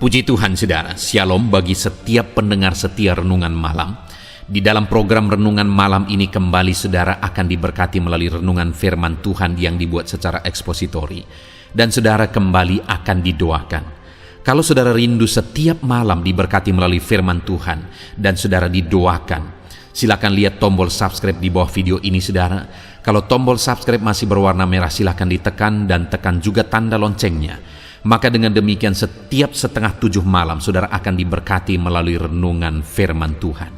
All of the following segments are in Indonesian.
Puji Tuhan saudara, Shalom bagi setiap pendengar setia Renungan Malam. Di dalam program Renungan Malam ini kembali saudara akan diberkati melalui renungan firman Tuhan yang dibuat secara ekspositori. Dan saudara kembali akan didoakan. Kalau saudara rindu setiap malam diberkati melalui firman Tuhan dan saudara didoakan, silakan lihat tombol subscribe di bawah video ini saudara. Kalau tombol subscribe masih berwarna merah silakan ditekan dan tekan juga tanda loncengnya. Maka dengan demikian setiap 6:30 malam saudara akan diberkati melalui renungan firman Tuhan.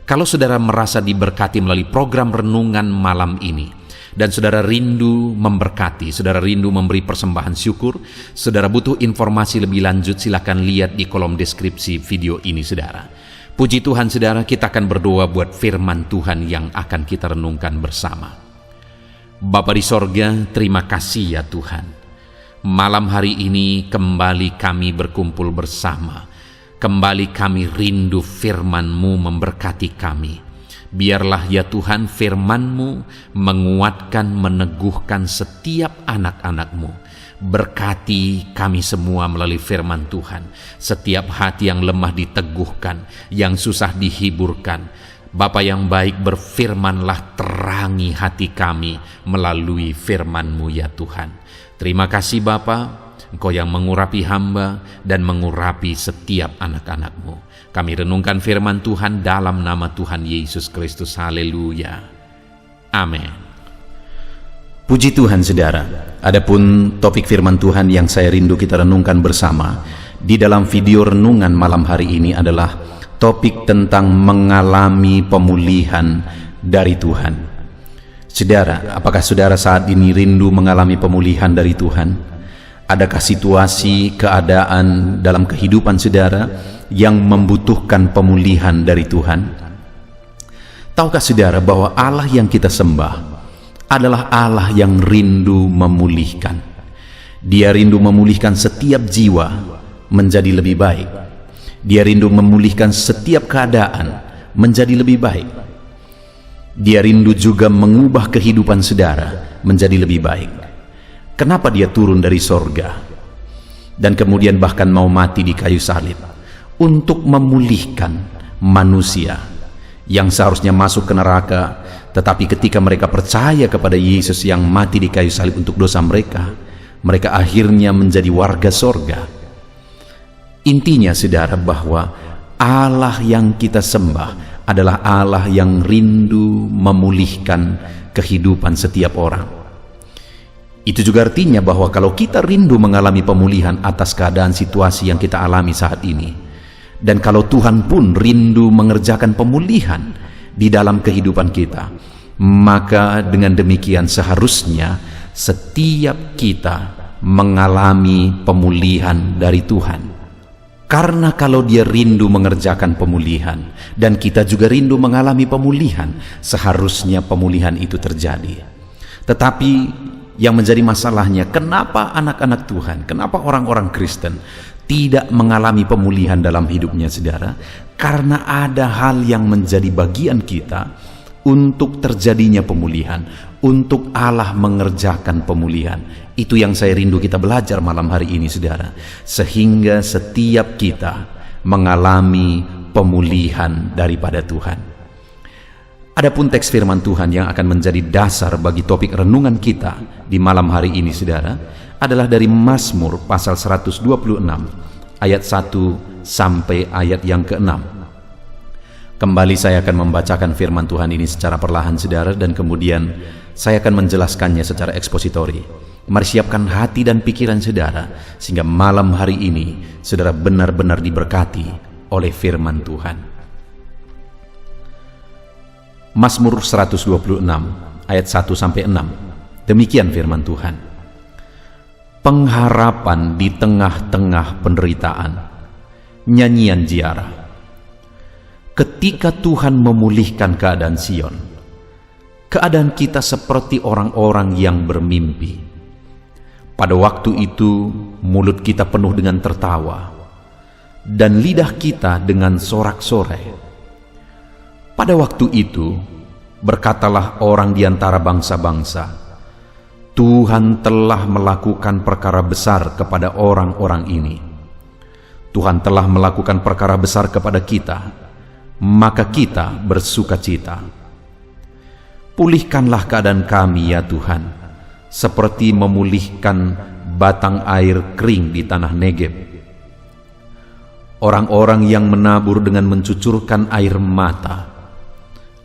Kalau saudara merasa diberkati melalui program renungan malam ini dan saudara rindu memberkati, saudara rindu memberi persembahan syukur, saudara butuh informasi lebih lanjut, silakan lihat di kolom deskripsi video ini saudara. Puji Tuhan saudara, kita akan berdoa buat firman Tuhan yang akan kita renungkan bersama. Bapa di sorga, terima kasih ya Tuhan. Malam hari ini kembali kami berkumpul bersama. Kembali kami rindu firman-Mu memberkati kami. Biarlah ya Tuhan firman-Mu menguatkan, meneguhkan setiap anak-anak-Mu. Berkati kami semua melalui firman Tuhan. Setiap hati yang lemah diteguhkan, yang susah dihiburkan. Bapa yang baik, berfirmanlah, terangi hati kami melalui firman-Mu ya Tuhan. Terima kasih Bapa, Engkau yang mengurapi hamba dan mengurapi setiap anak-anak-Mu. Kami renungkan firman Tuhan dalam nama Tuhan Yesus Kristus. Haleluya. Amin. Puji Tuhan saudara, adapun topik firman Tuhan yang saya rindu kita renungkan bersama di dalam video renungan malam hari ini adalah topik tentang mengalami pemulihan dari Tuhan. Saudara, apakah saudara saat ini rindu mengalami pemulihan dari Tuhan? Adakah situasi, keadaan dalam kehidupan saudara yang membutuhkan pemulihan dari Tuhan? Tahukah saudara bahwa Allah yang kita sembah adalah Allah yang rindu memulihkan. Dia rindu memulihkan setiap jiwa menjadi lebih baik. Dia rindu memulihkan setiap keadaan menjadi lebih baik. Dia rindu juga mengubah kehidupan saudara menjadi lebih baik. Kenapa dia turun dari sorga dan kemudian bahkan mau mati di kayu salib? Untuk memulihkan manusia yang seharusnya masuk ke neraka, tetapi ketika mereka percaya kepada Yesus yang mati di kayu salib untuk dosa mereka, mereka akhirnya menjadi warga sorga. Intinya saudara bahwa Allah yang kita sembah adalah Allah yang rindu memulihkan kehidupan setiap orang. Itu juga artinya bahwa kalau kita rindu mengalami pemulihan atas keadaan situasi yang kita alami saat ini, dan kalau Tuhan pun rindu mengerjakan pemulihan di dalam kehidupan kita, maka dengan demikian seharusnya setiap kita mengalami pemulihan dari Tuhan. Karena kalau dia rindu mengerjakan pemulihan dan kita juga rindu mengalami pemulihan, seharusnya pemulihan itu terjadi. Tetapi yang menjadi masalahnya, kenapa anak-anak Tuhan, kenapa orang-orang Kristen tidak mengalami pemulihan dalam hidupnya saudara? Karena ada hal yang menjadi bagian kita untuk terjadinya pemulihan, untuk Allah mengerjakan pemulihan. Itu yang saya rindu kita belajar malam hari ini saudara, sehingga setiap kita mengalami pemulihan daripada Tuhan. Adapun teks firman Tuhan yang akan menjadi dasar bagi topik renungan kita di malam hari ini saudara adalah dari Mazmur pasal 126 ayat 1 sampai ayat yang ke-6. Kembali saya akan membacakan firman Tuhan ini secara perlahan saudara, dan kemudian saya akan menjelaskannya secara ekspositori. Mari siapkan hati dan pikiran saudara sehingga malam hari ini saudara benar-benar diberkati oleh firman Tuhan. Mazmur 126 ayat 1 sampai 6. Demikian firman Tuhan. Pengharapan di tengah-tengah penderitaan. Nyanyian ziarah. Ketika Tuhan memulihkan keadaan Sion, keadaan kita seperti orang-orang yang bermimpi. Pada waktu itu mulut kita penuh dengan tertawa dan lidah kita dengan sorak-sorai. Pada waktu itu berkatalah orang di antara bangsa-bangsa, Tuhan telah melakukan perkara besar kepada orang-orang ini. Tuhan telah melakukan perkara besar kepada kita, maka kita bersukacita. Pulihkanlah keadaan kami ya Tuhan, seperti memulihkan batang air kering di tanah Negeb. Orang-orang yang menabur dengan mencucurkan air mata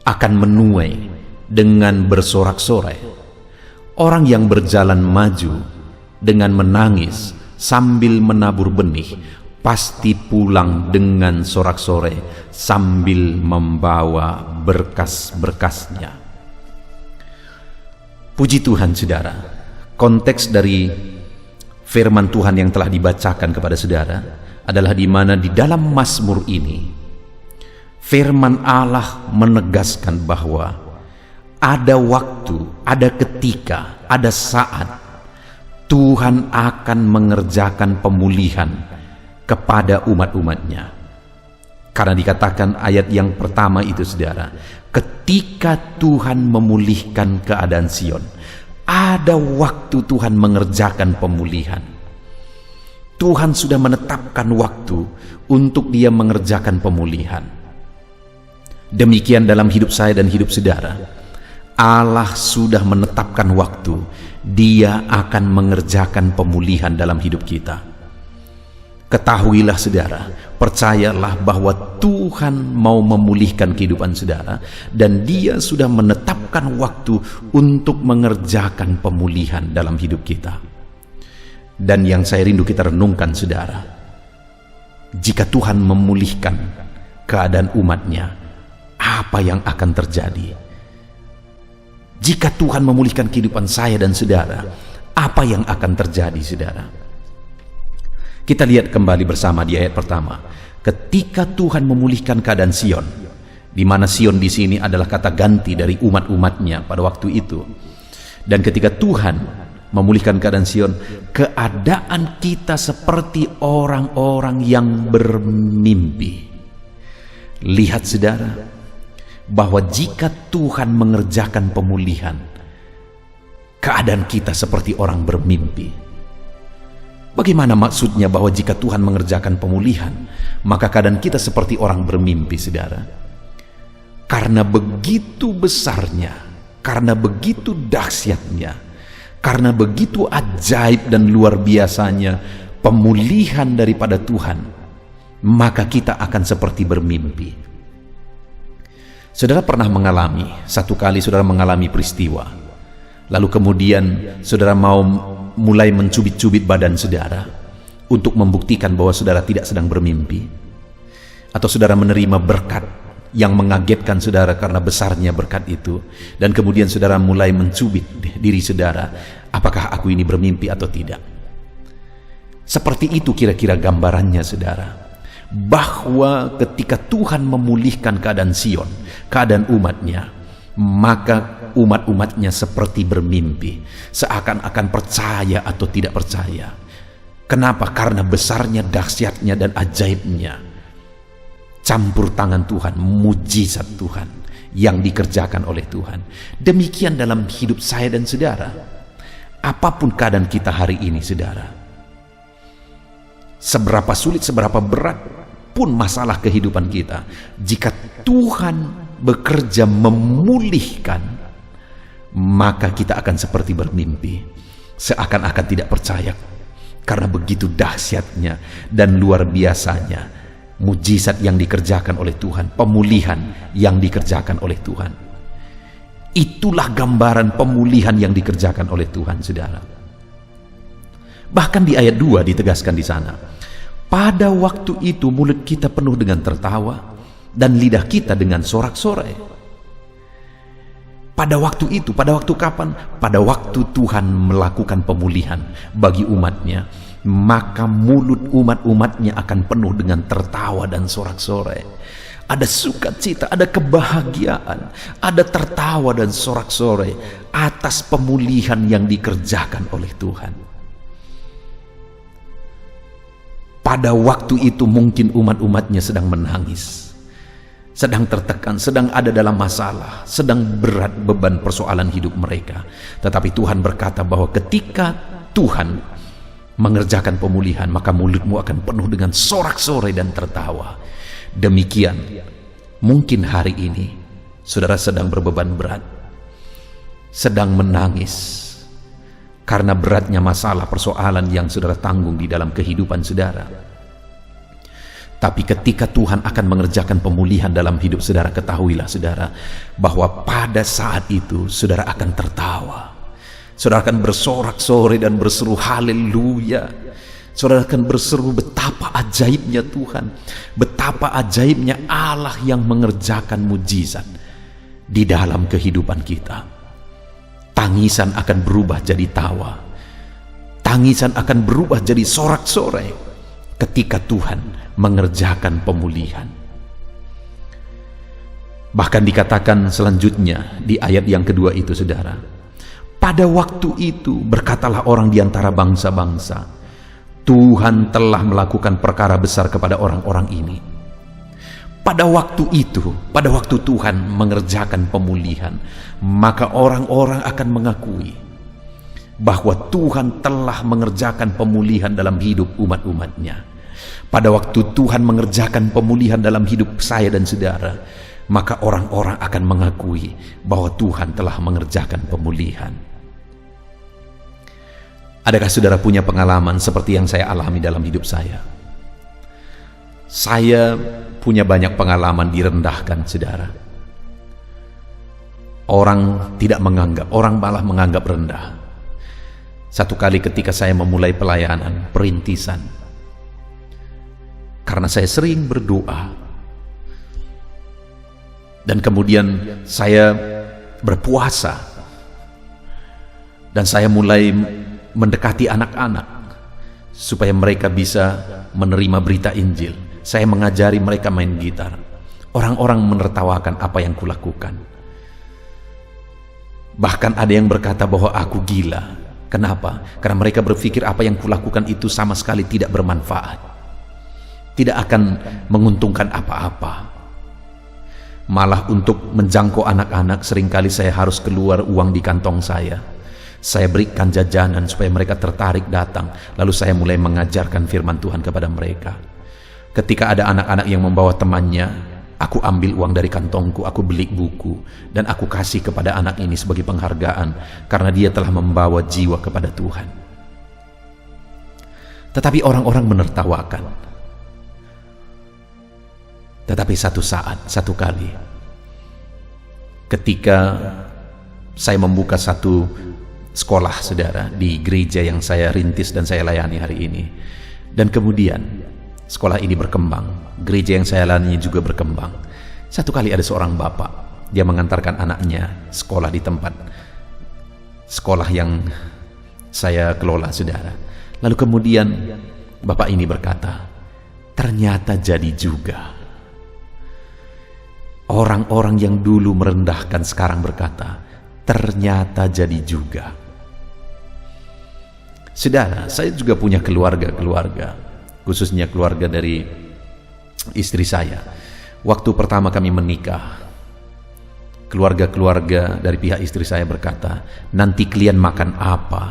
akan menuai dengan bersorak-sorai. Orang yang berjalan maju dengan menangis sambil menabur benih pasti pulang dengan sorak-sorai sambil membawa berkas-berkasnya. Puji Tuhan saudara, konteks dari firman Tuhan yang telah dibacakan kepada saudara adalah di mana di dalam Mazmur ini firman Allah menegaskan bahwa ada waktu, ada ketika, ada saat Tuhan akan mengerjakan pemulihan kepada umat-umatnya. Karena dikatakan ayat yang pertama itu saudara, ketika Tuhan memulihkan keadaan Sion, ada waktu Tuhan mengerjakan pemulihan. Tuhan sudah menetapkan waktu untuk Dia mengerjakan pemulihan. Demikian dalam hidup saya dan hidup saudara. Allah sudah menetapkan waktu Dia akan mengerjakan pemulihan dalam hidup kita. Ketahuilah saudara, percayalah bahwa Tuhan mau memulihkan kehidupan saudara, dan Dia sudah menetapkan waktu untuk mengerjakan pemulihan dalam hidup kita. Dan yang saya rindu kita renungkan saudara, jika Tuhan memulihkan keadaan umatnya, apa yang akan terjadi? Jika Tuhan memulihkan kehidupan saya dan saudara, apa yang akan terjadi saudara? Kita lihat kembali bersama di ayat pertama. Ketika Tuhan memulihkan keadaan Sion, di mana Sion di sini adalah kata ganti dari umat-umatnya pada waktu itu. Dan ketika Tuhan memulihkan keadaan Sion, keadaan kita seperti orang-orang yang bermimpi. Lihat saudara, bahwa jika Tuhan mengerjakan pemulihan, keadaan kita seperti orang bermimpi. Bagaimana maksudnya bahwa jika Tuhan mengerjakan pemulihan, maka keadaan kita seperti orang bermimpi saudara? Karena begitu besarnya, karena begitu dahsyatnya, karena begitu ajaib dan luar biasanya pemulihan daripada Tuhan, maka kita akan seperti bermimpi. Saudara pernah mengalami, satu kali saudara mengalami peristiwa, lalu kemudian saudara mau mulai mencubit-cubit badan saudara untuk membuktikan bahwa saudara tidak sedang bermimpi, atau saudara menerima berkat yang mengagetkan saudara karena besarnya berkat itu, dan kemudian saudara mulai mencubit diri saudara, apakah aku ini bermimpi atau tidak. Seperti itu kira-kira gambarannya saudara, bahwa ketika Tuhan memulihkan keadaan Sion, keadaan umatnya, maka umat-umatnya seperti bermimpi, seakan-akan percaya atau tidak percaya. Kenapa? Karena besarnya, dahsyatnya, dan ajaibnya campur tangan Tuhan, mujizat Tuhan yang dikerjakan oleh Tuhan. Demikian dalam hidup saya dan saudara. Apapun keadaan kita hari ini saudara, seberapa sulit, seberapa berat pun masalah kehidupan kita, jika Tuhan bekerja memulihkan, maka kita akan seperti bermimpi, seakan-akan tidak percaya, karena begitu dahsyatnya dan luar biasanya mujizat yang dikerjakan oleh Tuhan, pemulihan yang dikerjakan oleh Tuhan. Itulah gambaran pemulihan yang dikerjakan oleh Tuhan saudara. Bahkan di ayat 2 ditegaskan di sana, pada waktu itu mulut kita penuh dengan tertawa dan lidah kita dengan sorak-sorai. Pada waktu itu, pada waktu kapan? Pada waktu Tuhan melakukan pemulihan bagi umatnya, maka mulut umat-umatnya akan penuh dengan tertawa dan sorak-sorai. Ada sukacita, ada kebahagiaan, ada tertawa dan sorak-sorai atas pemulihan yang dikerjakan oleh Tuhan. Pada waktu itu mungkin umat-umatnya sedang menangis, sedang tertekan, sedang ada dalam masalah, sedang berat beban persoalan hidup mereka. Tetapi Tuhan berkata bahwa ketika Tuhan mengerjakan pemulihan, maka mulutmu akan penuh dengan sorak-sorai dan tertawa. Demikian, mungkin hari ini saudara sedang berbeban berat, sedang menangis karena beratnya masalah persoalan yang saudara tanggung di dalam kehidupan saudara. Tapi ketika Tuhan akan mengerjakan pemulihan dalam hidup saudara, ketahuilah saudara bahwa pada saat itu saudara akan tertawa. Saudara akan bersorak-sorai dan berseru haleluya. Saudara akan berseru betapa ajaibnya Tuhan, betapa ajaibnya Allah yang mengerjakan mujizat di dalam kehidupan kita. Tangisan akan berubah jadi tawa, tangisan akan berubah jadi sorak-sorai ketika Tuhan mengerjakan pemulihan. Bahkan dikatakan selanjutnya di ayat yang kedua itu, saudara, pada waktu itu berkatalah orang di antara bangsa-bangsa, Tuhan telah melakukan perkara besar kepada orang-orang ini. Pada waktu itu, pada waktu Tuhan mengerjakan pemulihan, maka orang-orang akan mengakui bahwa Tuhan telah mengerjakan pemulihan dalam hidup umat-umatnya. Pada waktu Tuhan mengerjakan pemulihan dalam hidup saya dan saudara, maka orang-orang akan mengakui bahwa Tuhan telah mengerjakan pemulihan. Adakah saudara punya pengalaman seperti yang saya alami dalam hidup saya? Saya punya banyak pengalaman direndahkan, saudara. Orang tidak menganggap, orang malah menganggap rendah. Satu kali ketika saya memulai pelayanan perintisan, karena saya sering berdoa, dan kemudian saya berpuasa, dan saya mulai mendekati anak-anak supaya mereka bisa menerima berita Injil. Saya mengajari mereka main gitar. Orang-orang menertawakan apa yang kulakukan. Bahkan ada yang berkata bahwa aku gila. Kenapa? Karena mereka berpikir apa yang kulakukan itu sama sekali tidak bermanfaat, tidak akan menguntungkan apa-apa. Malah untuk menjangkau anak-anak seringkali saya harus keluar uang di kantong saya. Saya berikan jajanan supaya mereka tertarik datang. Lalu saya mulai mengajarkan firman Tuhan kepada mereka. Ketika ada anak-anak yang membawa temannya, aku ambil uang dari kantongku, aku beli buku, dan aku kasih kepada anak ini sebagai penghargaan karena dia telah membawa jiwa kepada Tuhan. Tetapi orang-orang menertawakan. Tetapi satu saat, satu kali, ketika saya membuka satu sekolah, saudara, di gereja yang saya rintis dan saya layani hari ini, dan kemudian sekolah ini berkembang, gereja yang saya layani juga berkembang. Satu kali ada seorang bapak, dia mengantarkan anaknya sekolah di tempat sekolah yang saya kelola, saudara. Lalu kemudian bapak ini berkata, ternyata jadi juga. Orang-orang yang dulu merendahkan sekarang berkata, ternyata jadi juga. Saudara, saya juga punya keluarga, khususnya keluarga dari istri saya. Waktu pertama kami menikah, keluarga-keluarga dari pihak istri saya berkata, nanti kalian makan apa?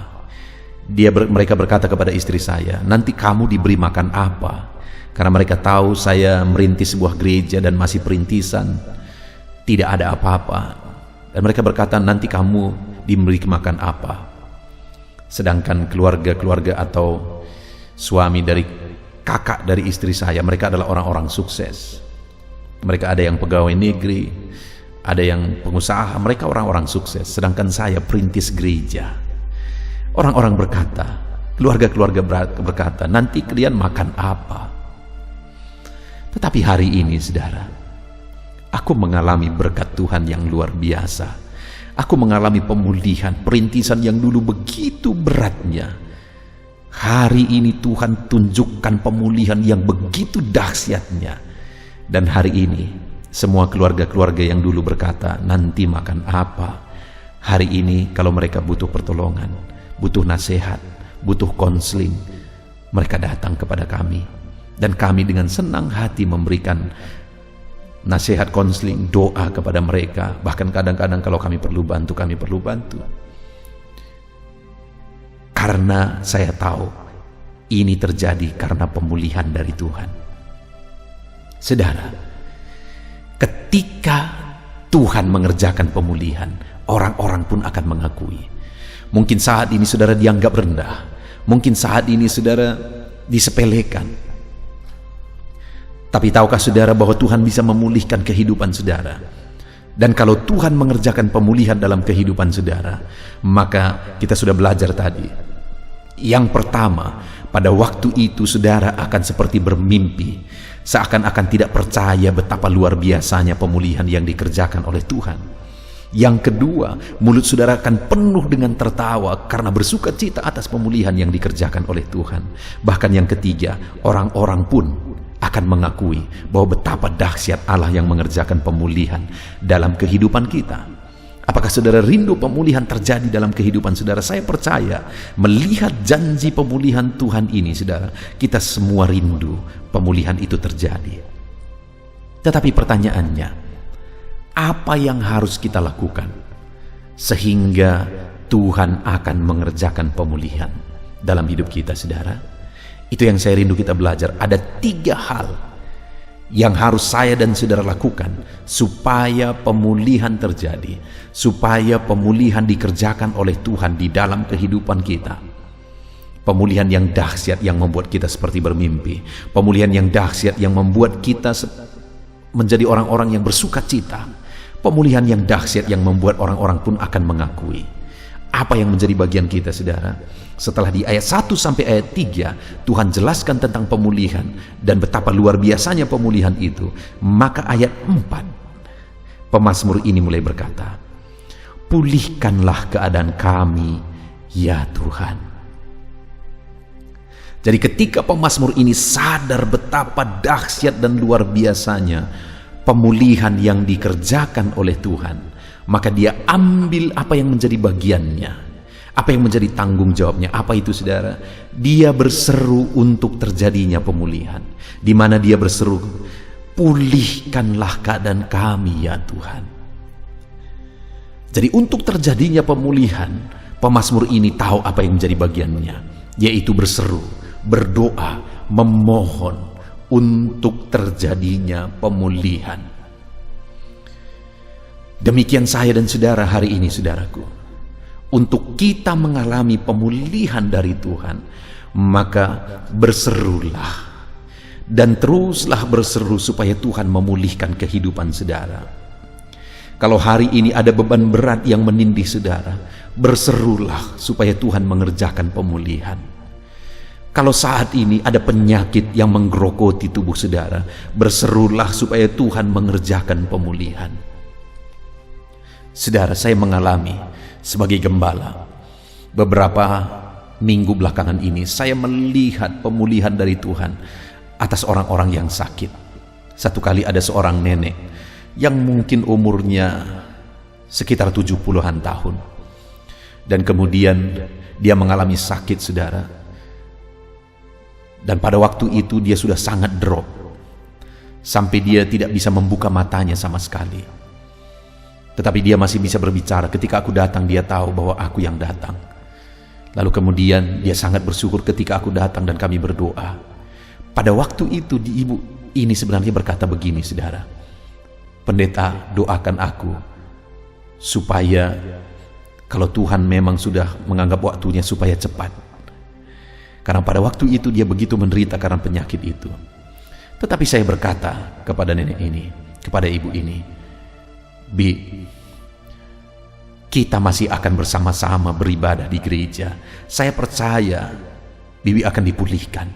Mereka berkata kepada istri saya, nanti kamu diberi makan apa? Karena mereka tahu saya merintis sebuah gereja dan masih perintisan, tidak ada apa-apa. Dan mereka berkata, nanti kamu diberi makan apa? Sedangkan keluarga-keluarga atau suami dari kakak dari istri saya, mereka adalah orang-orang sukses. Mereka ada yang pegawai negeri, ada yang pengusaha, mereka orang-orang sukses. Sedangkan saya perintis gereja. Orang-orang berkata, keluarga-keluarga berkata, nanti kalian makan apa? Tetapi hari ini, saudara, aku mengalami berkat Tuhan yang luar biasa. Aku mengalami pemulihan, perintisan yang dulu begitu beratnya. Hari ini Tuhan tunjukkan pemulihan yang begitu dahsyatnya. Dan hari ini semua keluarga-keluarga yang dulu berkata nanti makan apa, hari ini kalau mereka butuh pertolongan, butuh nasihat, butuh konseling, mereka datang kepada kami. Dan kami dengan senang hati memberikan nasihat, konseling, doa kepada mereka. Bahkan kadang-kadang kalau kami perlu bantu, kami perlu bantu. Karena saya tahu ini terjadi karena pemulihan dari Tuhan. Saudara, ketika Tuhan mengerjakan pemulihan, orang-orang pun akan mengakui. Mungkin saat ini saudara dianggap rendah, mungkin saat ini saudara disepelekan. Tapi tahukah saudara bahwa Tuhan bisa memulihkan kehidupan saudara? Dan kalau Tuhan mengerjakan pemulihan dalam kehidupan saudara, maka kita sudah belajar tadi. Yang pertama, pada waktu itu saudara akan seperti bermimpi, seakan-akan tidak percaya betapa luar biasanya pemulihan yang dikerjakan oleh Tuhan. Yang kedua, mulut saudara akan penuh dengan tertawa karena bersuka cita atas pemulihan yang dikerjakan oleh Tuhan. Bahkan yang ketiga, orang-orang pun akan mengakui bahwa betapa dahsyat Allah yang mengerjakan pemulihan dalam kehidupan kita. Apakah saudara rindu pemulihan terjadi dalam kehidupan saudara? Saya percaya melihat janji pemulihan Tuhan ini, saudara, kita semua rindu pemulihan itu terjadi. Tetapi pertanyaannya, apa yang harus kita lakukan sehingga Tuhan akan mengerjakan pemulihan dalam hidup kita, saudara? Itu yang saya rindu kita belajar. Ada 3 hal yang harus saya dan saudara lakukan supaya pemulihan terjadi, supaya pemulihan dikerjakan oleh Tuhan di dalam kehidupan kita. Pemulihan yang dahsyat yang membuat kita seperti bermimpi, pemulihan yang dahsyat yang membuat kita menjadi orang-orang yang bersuka cita, pemulihan yang dahsyat yang membuat orang-orang pun akan mengakui. Apa yang menjadi bagian kita, saudara? Setelah di ayat 1 sampai ayat 3 Tuhan jelaskan tentang pemulihan dan betapa luar biasanya pemulihan itu, maka ayat 4 pemazmur ini mulai berkata, "Pulihkanlah keadaan kami, ya Tuhan." Jadi ketika pemazmur ini sadar betapa dahsyat dan luar biasanya pemulihan yang dikerjakan oleh Tuhan, maka dia ambil apa yang menjadi bagiannya, apa yang menjadi tanggung jawabnya. Apa itu, saudara? Dia berseru untuk terjadinya pemulihan, di mana dia berseru, "Pulihkanlah keadaan kami, ya Tuhan." Jadi untuk terjadinya pemulihan, pemazmur ini tahu apa yang menjadi bagiannya, yaitu berseru, berdoa, memohon untuk terjadinya pemulihan. Demikian saya dan saudara hari ini, saudaraku. Untuk kita mengalami pemulihan dari Tuhan, maka berserulah dan teruslah berseru supaya Tuhan memulihkan kehidupan saudara. Kalau hari ini ada beban berat yang menindih saudara, berserulah supaya Tuhan mengerjakan pemulihan. Kalau saat ini ada penyakit yang menggerogoti tubuh saudara, berserulah supaya Tuhan mengerjakan pemulihan. Saudara, saya mengalami sebagai gembala beberapa minggu belakangan ini, saya melihat pemulihan dari Tuhan atas orang-orang yang sakit. Satu kali ada seorang nenek yang mungkin umurnya sekitar 70-an tahun, dan kemudian dia mengalami sakit, saudara, dan pada waktu itu dia sudah sangat drop sampai dia tidak bisa membuka matanya sama sekali. Tetapi dia masih bisa berbicara. Ketika aku datang, dia tahu bahwa aku yang datang. Lalu kemudian dia sangat bersyukur ketika aku datang dan kami berdoa. Pada waktu itu ibu ini sebenarnya berkata begini, saudara, "Pendeta, doakan aku supaya kalau Tuhan memang sudah menganggap waktunya supaya cepat." Karena pada waktu itu dia begitu menderita karena penyakit itu. Tetapi saya berkata kepada nenek ini, kepada ibu ini, "Bi, kita masih akan bersama-sama beribadah di gereja. Saya percaya Bibi akan dipulihkan."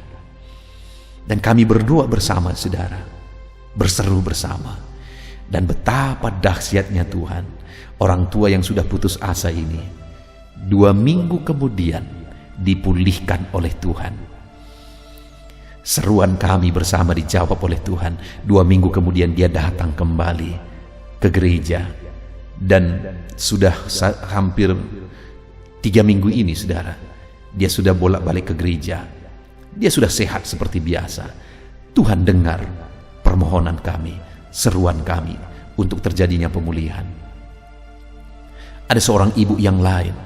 Dan kami berdoa bersama, saudara, berseru bersama. Dan betapa dahsyatnya Tuhan, orang tua yang sudah putus asa ini 2 minggu kemudian dipulihkan oleh Tuhan. Seruan kami bersama dijawab oleh Tuhan. 2 minggu kemudian dia datang kembali ke gereja, dan sudah hampir 3 minggu ini, saudara, dia sudah bolak-balik ke gereja. Dia sudah sehat seperti biasa. Tuhan dengar permohonan kami, seruan kami untuk terjadinya pemulihan. Ada seorang ibu yang lain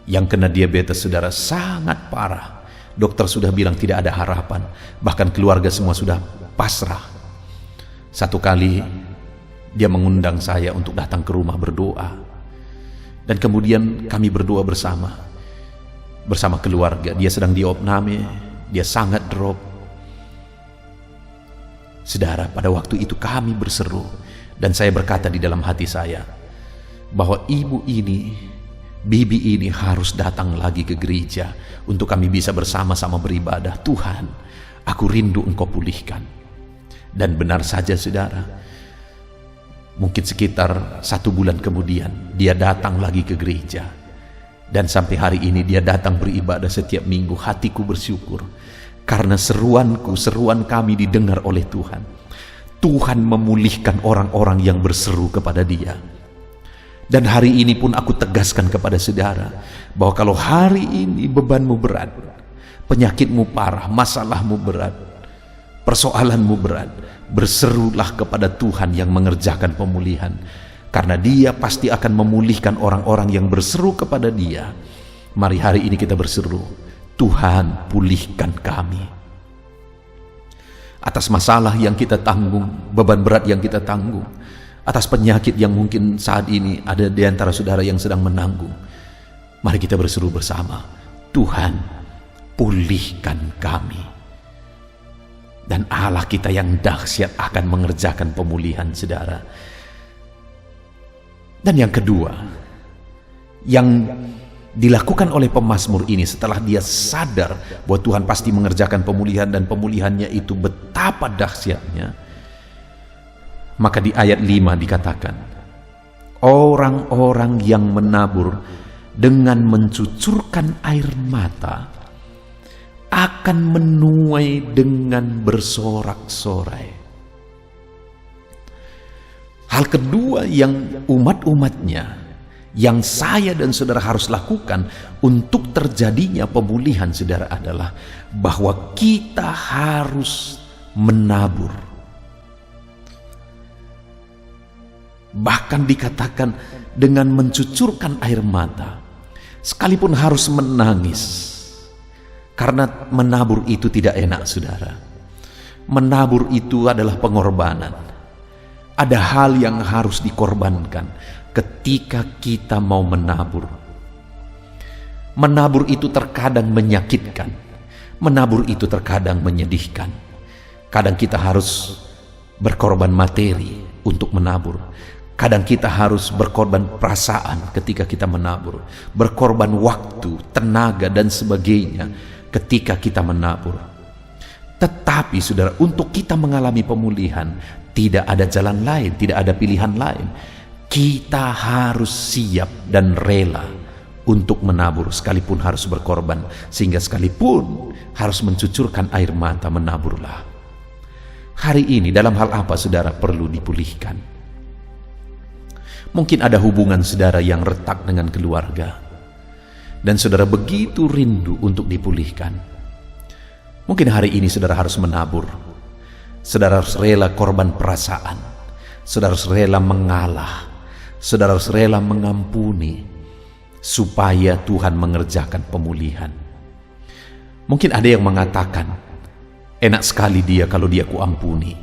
yang kena diabetes, saudara, sangat parah. dokter sudah bilang tidak ada harapan, bahkan keluarga semua sudah pasrah. Satu kali dia mengundang saya untuk datang ke rumah berdoa, dan kemudian kami berdoa bersama keluarga. Dia sedang diopname, dia sangat drop. Saudara, pada waktu itu kami berseru, dan saya berkata di dalam hati saya bahwa bibi ini harus datang lagi ke gereja untuk kami bisa bersama-sama beribadah. Tuhan, aku rindu Engkau pulihkan. Dan benar saja saudara, mungkin sekitar 1 bulan kemudian dia datang lagi ke gereja, dan sampai hari ini dia datang beribadah setiap minggu. Hatiku bersyukur karena seruan kami didengar oleh Tuhan. Tuhan memulihkan orang-orang yang berseru kepada Dia. Dan hari ini pun aku tegaskan kepada saudara bahwa kalau hari ini bebanmu berat, penyakitmu parah, masalahmu berat, persoalanmu berat, berserulah kepada Tuhan yang mengerjakan pemulihan, karena Dia pasti akan memulihkan orang-orang yang berseru kepada Dia. Mari hari ini kita berseru, Tuhan pulihkan kami atas masalah yang kita tanggung, beban berat yang kita tanggung, atas penyakit yang mungkin saat ini ada di antara saudara yang sedang menanggung. Mari kita berseru bersama, Tuhan pulihkan kami. Dan Allah kita yang dahsyat akan mengerjakan pemulihan saudara. Dan yang kedua, yang dilakukan oleh pemazmur ini setelah dia sadar bahwa Tuhan pasti mengerjakan pemulihan, dan pemulihannya itu betapa dahsyatnya, maka di ayat 5 dikatakan, orang-orang yang menabur dengan mencucurkan air mata akan menuai dengan bersorak-sorai. Hal kedua yang umat-umatnya, yang saya dan saudara harus lakukan untuk terjadinya pemulihan saudara, adalah bahwa kita harus menabur. Bahkan dikatakan dengan mencucurkan air mata, sekalipun harus menangis, karena menabur itu tidak enak saudara. Menabur itu adalah pengorbanan. Ada hal yang harus dikorbankan ketika kita mau menabur. Menabur itu terkadang menyakitkan, menabur itu terkadang menyedihkan. Kadang kita harus berkorban materi untuk menabur. Kadang kita harus berkorban perasaan ketika kita menabur, berkorban waktu, tenaga, dan sebagainya ketika kita menabur. Tetapi saudara, untuk kita mengalami pemulihan, tidak ada jalan lain, tidak ada pilihan lain. Kita harus siap dan rela untuk menabur, sekalipun harus berkorban, sehingga sekalipun harus mencucurkan air mata, menaburlah. Hari ini dalam hal apa saudara perlu dipulihkan? Mungkin ada hubungan saudara yang retak dengan keluarga, dan saudara begitu rindu untuk dipulihkan. Mungkin hari ini saudara harus menabur. Saudara harus rela korban perasaan. Saudara harus rela mengalah. Saudara harus rela mengampuni, supaya Tuhan mengerjakan pemulihan. Mungkin ada yang mengatakan, enak sekali dia kalau dia kuampuni.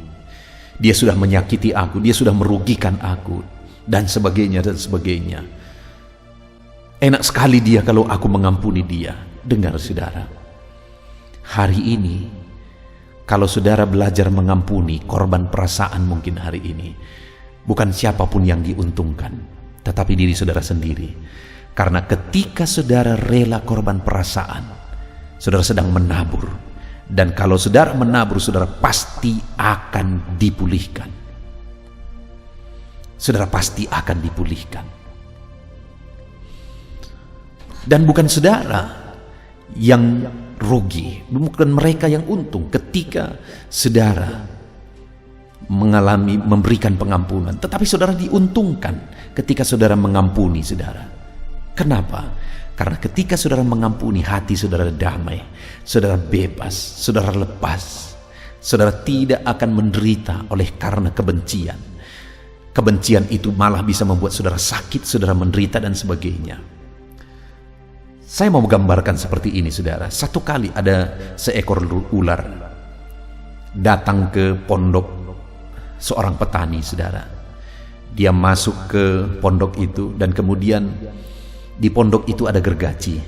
Dia sudah menyakiti aku, dia sudah merugikan aku, dan sebagainya dan sebagainya. Enak sekali dia kalau aku mengampuni dia. Dengar saudara, hari ini kalau saudara belajar mengampuni korban perasaan, mungkin hari ini bukan siapapun yang diuntungkan, tetapi diri saudara sendiri. Karena ketika saudara rela korban perasaan, saudara sedang menabur. Dan kalau saudara menabur, saudara pasti akan dipulihkan. Saudara pasti akan dipulihkan. Dan bukan saudara yang rugi, bukan mereka yang untung ketika saudara memberikan pengampunan, tetapi saudara diuntungkan ketika saudara mengampuni saudara. Kenapa? Karena ketika saudara mengampuni, hati saudara damai, saudara bebas, saudara lepas, saudara tidak akan menderita oleh karena kebencian. Kebencian itu malah bisa membuat saudara sakit, saudara menderita, dan sebagainya. Saya mau menggambarkan seperti ini, saudara. Satu kali ada seekor ular datang ke pondok seorang petani, saudara. Dia masuk ke pondok itu, dan kemudian di pondok itu ada gergaji.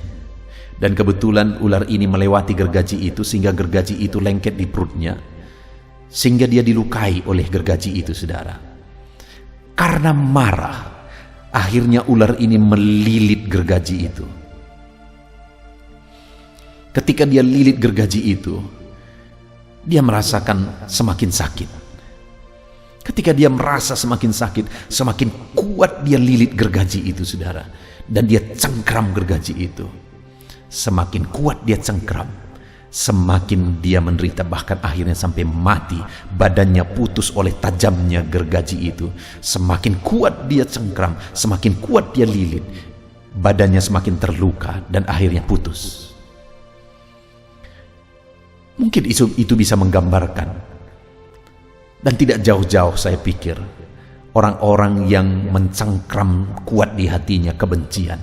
Dan kebetulan ular ini melewati gergaji itu, sehingga gergaji itu lengket di perutnya, sehingga dia dilukai oleh gergaji itu, saudara. Karena marah, akhirnya ular ini melilit gergaji itu. Ketika dia lilit gergaji itu, dia merasakan semakin sakit. Ketika dia merasa semakin sakit, semakin kuat dia lilit gergaji itu, saudara. Dan dia cengkram gergaji itu. Semakin kuat dia cengkram, semakin dia menderita, bahkan akhirnya sampai mati. Badannya putus oleh tajamnya gergaji itu. Semakin kuat dia cengkram, semakin kuat dia lilit, badannya semakin terluka dan akhirnya putus. Mungkin itu bisa menggambarkan, dan tidak jauh-jauh saya pikir, orang-orang yang mencengkram kuat di hatinya kebencian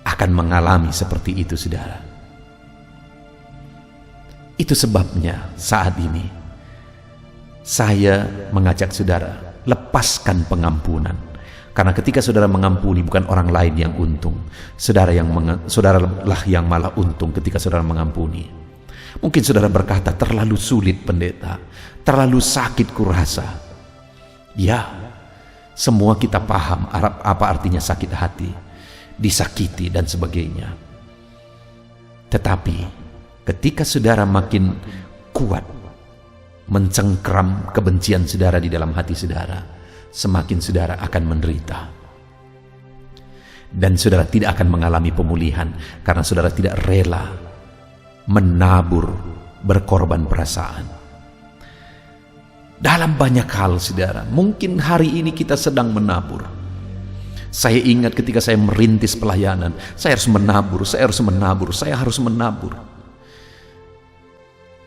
akan mengalami seperti itu, saudara. Itu sebabnya saat ini saya mengajak saudara, lepaskan pengampunan. Karena ketika saudara mengampuni, bukan orang lain yang untung, saudaralah yang malah untung ketika saudara mengampuni. Mungkin saudara berkata, terlalu sulit pendeta, terlalu sakit kurasa. Ya, semua kita paham apa artinya sakit hati, disakiti dan sebagainya. Tetapi ketika saudara makin kuat mencengkram kebencian saudara di dalam hati saudara, semakin saudara akan menderita. Dan saudara tidak akan mengalami pemulihan karena saudara tidak rela menabur, berkorban perasaan. Dalam banyak hal, saudara, mungkin hari ini kita sedang menabur. Saya ingat ketika saya merintis pelayanan, saya harus menabur.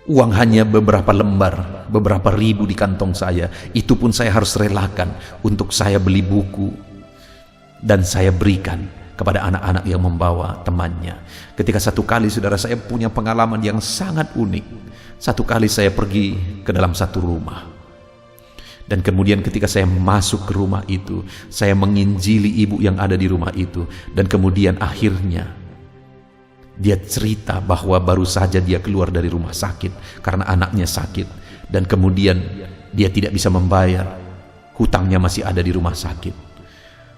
Uang hanya beberapa lembar, beberapa ribu di kantong saya. Itu pun saya harus relakan untuk saya beli buku dan saya berikan kepada anak-anak yang membawa temannya. Ketika satu kali, saudara, saya punya pengalaman yang sangat unik. Satu kali saya pergi ke dalam satu rumah, dan kemudian ketika saya masuk ke rumah itu, saya menginjili ibu yang ada di rumah itu. Dan kemudian akhirnya dia cerita bahwa baru saja dia keluar dari rumah sakit karena anaknya sakit, dan kemudian dia tidak bisa membayar, hutangnya masih ada di rumah sakit.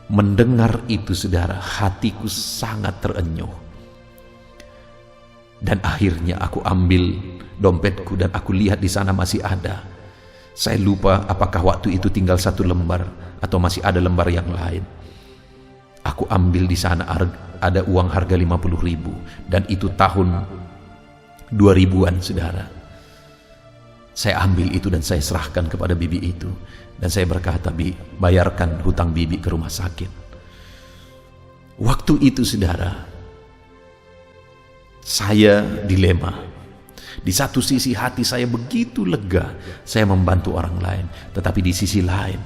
Mendengar itu, saudara, hatiku sangat terenyuh. Dan akhirnya aku ambil dompetku dan aku lihat di sana masih ada. Saya lupa apakah waktu itu tinggal satu lembar atau masih ada lembar yang lain. Aku ambil di sana, ada uang harga 50.000, dan itu tahun 2000-an, saudara. Saya ambil itu dan saya serahkan kepada bibi itu. Dan saya berkata, "Bi, bayarkan hutang bibi ke rumah sakit." Waktu itu, saudara, saya dilema. Di satu sisi hati saya begitu lega, saya membantu orang lain. Tetapi di sisi lain,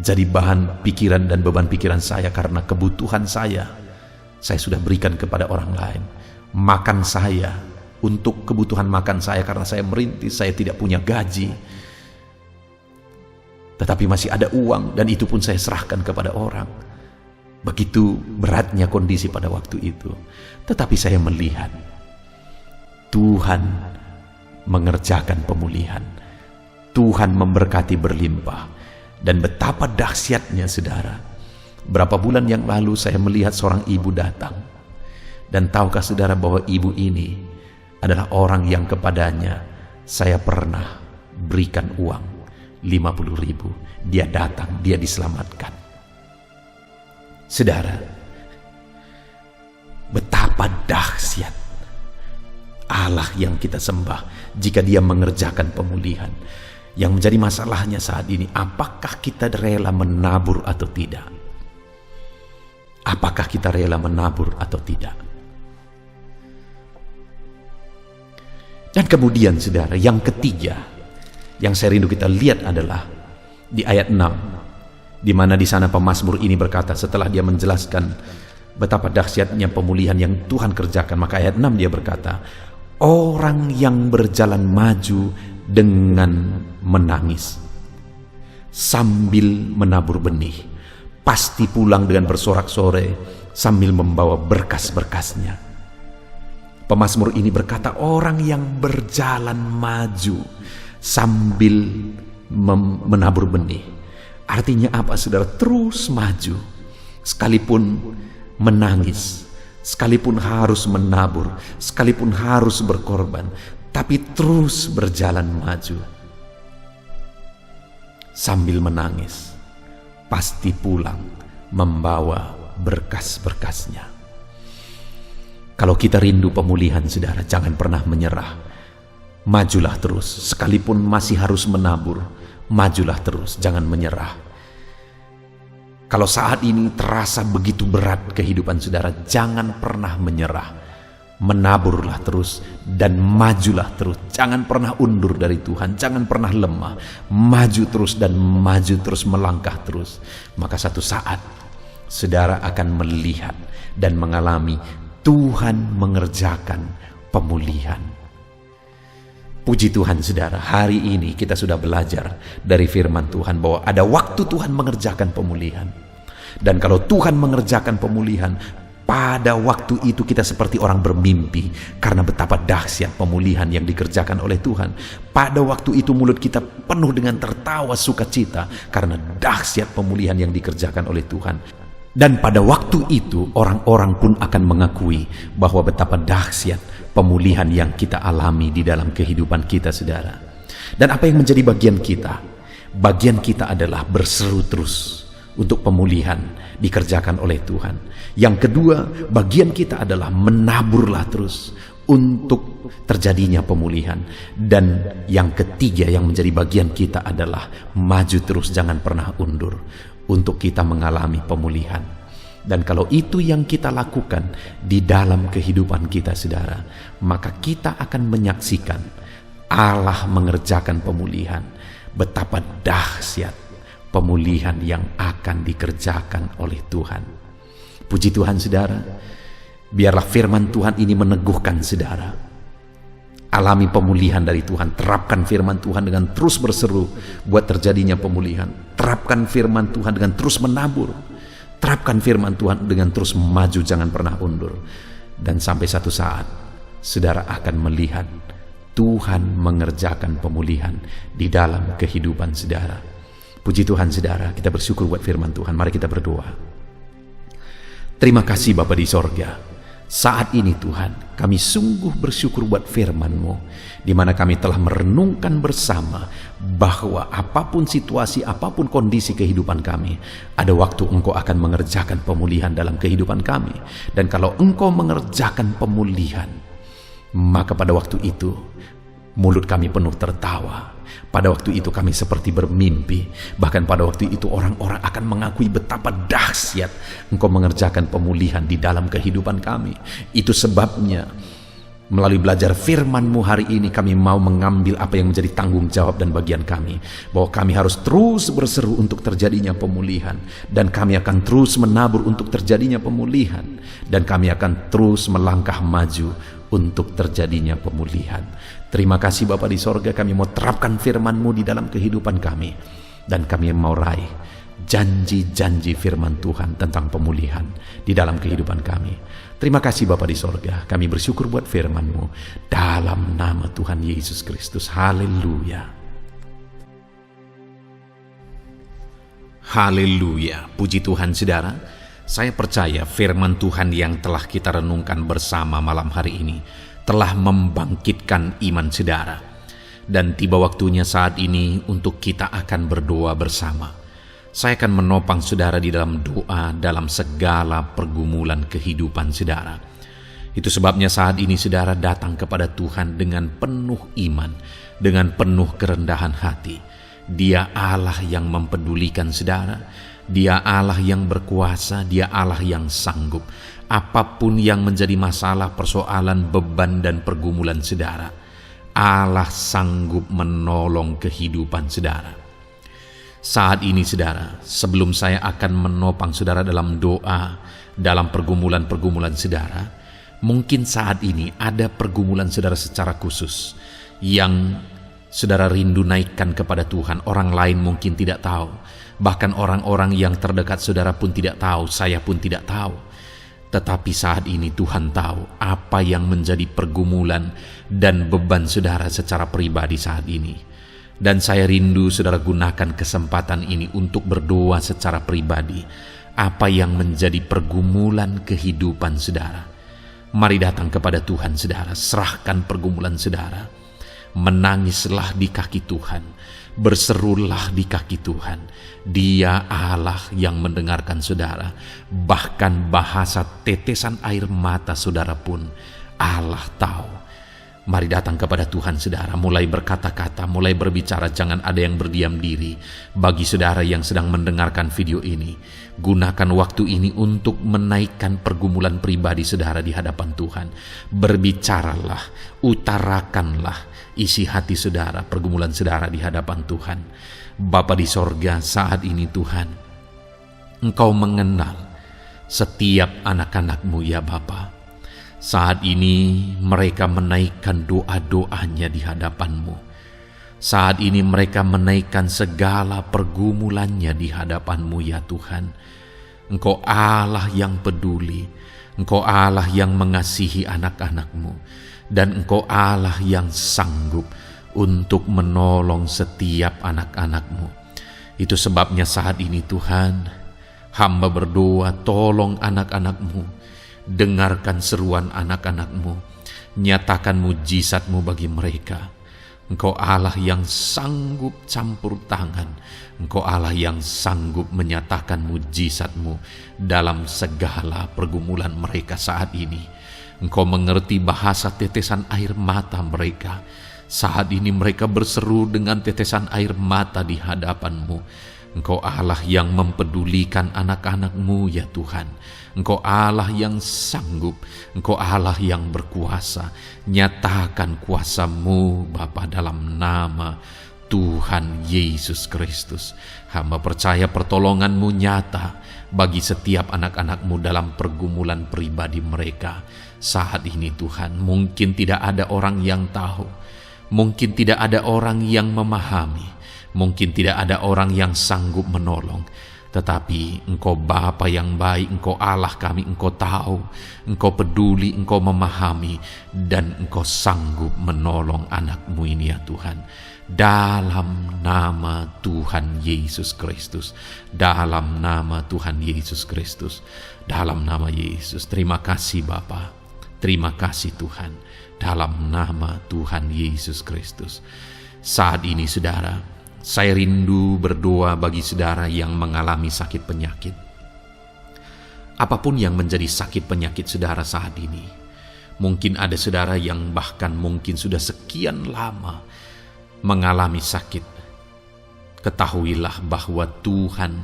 jadi bahan pikiran dan beban pikiran saya karena kebutuhan saya sudah berikan kepada orang lain. Makan saya, untuk kebutuhan makan saya, karena saya merintis, saya tidak punya gaji. Tetapi masih ada uang, dan itu pun saya serahkan kepada orang. Begitu beratnya kondisi pada waktu itu. Tetapi saya melihat Tuhan mengerjakan pemulihan. Tuhan memberkati berlimpah. Dan betapa dahsyatnya, saudara. Berapa bulan yang lalu saya melihat seorang ibu datang. Dan tahukah saudara bahwa ibu ini adalah orang yang kepadanya saya pernah berikan uang 50.000. Dia datang, dia diselamatkan. Saudara, betapa dahsyat Allah yang kita sembah jika dia mengerjakan pemulihan. Yang menjadi masalahnya saat ini, apakah kita rela menabur atau tidak? Apakah kita rela menabur atau tidak? Dan kemudian, saudara, yang ketiga yang saya rindu kita lihat adalah di ayat 6, di mana di sana pemazmur ini berkata, setelah dia menjelaskan betapa dahsyatnya pemulihan yang Tuhan kerjakan. Maka ayat 6 dia berkata, orang yang berjalan maju dengan menangis sambil menabur benih, pasti pulang dengan bersorak-sorai sambil membawa berkas-berkasnya. Pemazmur ini berkata, orang yang berjalan maju sambil menabur benih. Artinya apa, saudara? Terus maju, sekalipun menangis, sekalipun harus menabur, sekalipun harus berkorban, tapi terus berjalan maju. Sambil menangis, pasti pulang membawa berkas-berkasnya. Kalau kita rindu pemulihan, saudara, jangan pernah menyerah. Majulah terus, sekalipun masih harus menabur, majulah terus, jangan menyerah. Kalau saat ini terasa begitu berat kehidupan saudara, jangan pernah menyerah. Menaburlah terus dan majulah terus. Jangan pernah undur dari Tuhan, jangan pernah lemah. Maju terus dan maju terus, melangkah terus. Maka satu saat saudara akan melihat dan mengalami Tuhan mengerjakan pemulihan. Puji Tuhan, saudara, hari ini kita sudah belajar dari firman Tuhan bahwa ada waktu Tuhan mengerjakan pemulihan. Dan kalau Tuhan mengerjakan pemulihan, pada waktu itu kita seperti orang bermimpi karena betapa dahsyat pemulihan yang dikerjakan oleh Tuhan. Pada waktu itu mulut kita penuh dengan tertawa sukacita karena dahsyat pemulihan yang dikerjakan oleh Tuhan. Dan pada waktu itu orang-orang pun akan mengakui bahwa betapa dahsyat pemulihan yang kita alami di dalam kehidupan kita, saudara. Dan apa yang menjadi bagian kita? Bagian kita adalah berseru terus untuk pemulihan dikerjakan oleh Tuhan. Yang kedua, bagian kita adalah menaburlah terus untuk terjadinya pemulihan. Dan yang ketiga yang menjadi bagian kita adalah maju terus, jangan pernah undur untuk kita mengalami pemulihan. Dan kalau itu yang kita lakukan di dalam kehidupan kita, saudara, maka kita akan menyaksikan Allah mengerjakan pemulihan. Betapa dahsyat pemulihan yang akan dikerjakan oleh Tuhan. Puji Tuhan, saudara. Biarlah firman Tuhan ini meneguhkan saudara. Alami pemulihan dari Tuhan. Terapkan firman Tuhan dengan terus berseru buat terjadinya pemulihan. Terapkan firman Tuhan dengan terus menabur. Terapkan firman Tuhan dengan terus maju, jangan pernah undur. Dan sampai satu saat saudara akan melihat Tuhan mengerjakan pemulihan di dalam kehidupan saudara. Puji Tuhan, saudara. Kita bersyukur buat firman Tuhan. Mari kita berdoa. Terima kasih Bapa di sorga. Saat ini Tuhan, kami sungguh bersyukur buat firman-Mu, di mana kami telah merenungkan bersama bahwa apapun situasi, apapun kondisi kehidupan kami, ada waktu Engkau akan mengerjakan pemulihan dalam kehidupan kami. Dan kalau Engkau mengerjakan pemulihan, maka pada waktu itu mulut kami penuh tertawa. Pada waktu itu kami seperti bermimpi. Bahkan pada waktu itu orang-orang akan mengakui betapa dahsyat Engkau mengerjakan pemulihan di dalam kehidupan kami. Itu sebabnya melalui belajar firman-Mu hari ini kami mau mengambil apa yang menjadi tanggung jawab dan bagian kami. Bahwa kami harus terus berseru untuk terjadinya pemulihan. Dan kami akan terus menabur untuk terjadinya pemulihan. Dan kami akan terus melangkah maju untuk terjadinya pemulihan. Terima kasih Bapa di sorga, kami mau terapkan firman-Mu di dalam kehidupan kami. Dan kami mau raih janji-janji firman Tuhan tentang pemulihan di dalam kehidupan kami. Terima kasih Bapa di sorga, kami bersyukur buat firman-Mu. Dalam nama Tuhan Yesus Kristus, haleluya. Haleluya, puji Tuhan saudara. Saya percaya firman Tuhan yang telah kita renungkan bersama malam hari ini telah membangkitkan iman saudara. Dan tiba waktunya saat ini untuk kita akan berdoa bersama. Saya akan menopang saudara di dalam doa dalam segala pergumulan kehidupan saudara. Itu sebabnya saat ini saudara datang kepada Tuhan dengan penuh iman, dengan penuh kerendahan hati. Dia Allah yang mempedulikan saudara. Dia Allah yang berkuasa, Dia Allah yang sanggup. Apapun yang menjadi masalah, persoalan, beban, dan pergumulan saudara, Allah sanggup menolong kehidupan saudara. Saat ini saudara, sebelum saya akan menopang saudara dalam doa, dalam pergumulan-pergumulan saudara. Mungkin saat ini ada pergumulan saudara secara khusus yang saudara rindu naikkan kepada Tuhan. Orang lain mungkin tidak tahu, bahkan orang-orang yang terdekat saudara pun tidak tahu, saya pun tidak tahu. Tetapi saat ini Tuhan tahu apa yang menjadi pergumulan dan beban saudara secara pribadi saat ini. Dan saya rindu saudara gunakan kesempatan ini untuk berdoa secara pribadi apa yang menjadi pergumulan kehidupan saudara. Mari datang kepada Tuhan saudara, serahkan pergumulan saudara. Menangislah di kaki Tuhan, berserulah di kaki Tuhan. Dia Allah yang mendengarkan saudara. Bahkan bahasa tetesan air mata saudara pun Allah tahu. Mari datang kepada Tuhan saudara, mulai berkata-kata, mulai berbicara, jangan ada yang berdiam diri. Bagi saudara yang sedang mendengarkan video ini, gunakan waktu ini untuk menaikkan pergumulan pribadi saudara di hadapan Tuhan. Berbicaralah, utarakanlah isi hati saudara, pergumulan saudara di hadapan Tuhan. Bapa di sorga, saat ini Tuhan, Engkau mengenal setiap anak-anak-Mu ya Bapa. Saat ini mereka menaikkan doa-doanya di hadapan-Mu. Saat ini mereka menaikkan segala pergumulannya di hadapan-Mu ya Tuhan. Engkau Allah yang peduli, Engkau Allah yang mengasihi anak-anak-Mu, dan Engkau Allah yang sanggup untuk menolong setiap anak-anak-Mu. Itu sebabnya saat ini Tuhan, hamba berdoa, tolong anak-anak-Mu. Dengarkan seruan anak-anak-Mu, nyatakan mujizat-Mu bagi mereka. Engkau Allah yang sanggup campur tangan, Engkau Allah yang sanggup menyatakan mujizat-Mu dalam segala pergumulan mereka saat ini. Engkau mengerti bahasa tetesan air mata mereka. Saat ini mereka berseru dengan tetesan air mata di hadapan-Mu. Engkau Allah yang mempedulikan anak-anak-Mu ya Tuhan. Engkau Allah yang sanggup, Engkau Allah yang berkuasa. Nyatakan kuasa-Mu Bapa dalam nama Tuhan Yesus Kristus. Hamba percaya pertolongan-Mu nyata bagi setiap anak-anak-Mu dalam pergumulan pribadi mereka. Saat ini Tuhan, mungkin tidak ada orang yang tahu, mungkin tidak ada orang yang memahami, mungkin tidak ada orang yang sanggup menolong. Tetapi Engkau Bapa yang baik, Engkau Allah kami, Engkau tahu, Engkau peduli, Engkau memahami, dan Engkau sanggup menolong anak-Mu ini ya Tuhan. Dalam nama Tuhan Yesus Kristus, dalam nama Tuhan Yesus Kristus, dalam nama Yesus. Terima kasih Bapa, terima kasih Tuhan, dalam nama Tuhan Yesus Kristus. Saat ini saudara, saya rindu berdoa bagi saudara yang mengalami sakit penyakit. Apapun yang menjadi sakit penyakit saudara saat ini. Mungkin ada saudara yang bahkan mungkin sudah sekian lama mengalami sakit. Ketahuilah bahwa Tuhan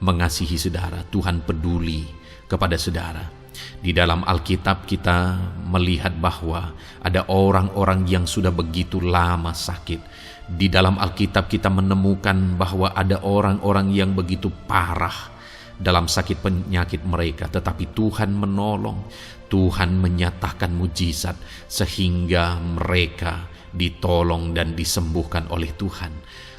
mengasihi saudara, Tuhan peduli kepada saudara. Di dalam Alkitab kita melihat bahwa ada orang-orang yang sudah begitu lama sakit. Di dalam Alkitab kita menemukan bahwa ada orang-orang yang begitu parah dalam sakit penyakit mereka, tetapi Tuhan menolong, Tuhan menyatakan mujizat sehingga mereka ditolong dan disembuhkan oleh Tuhan.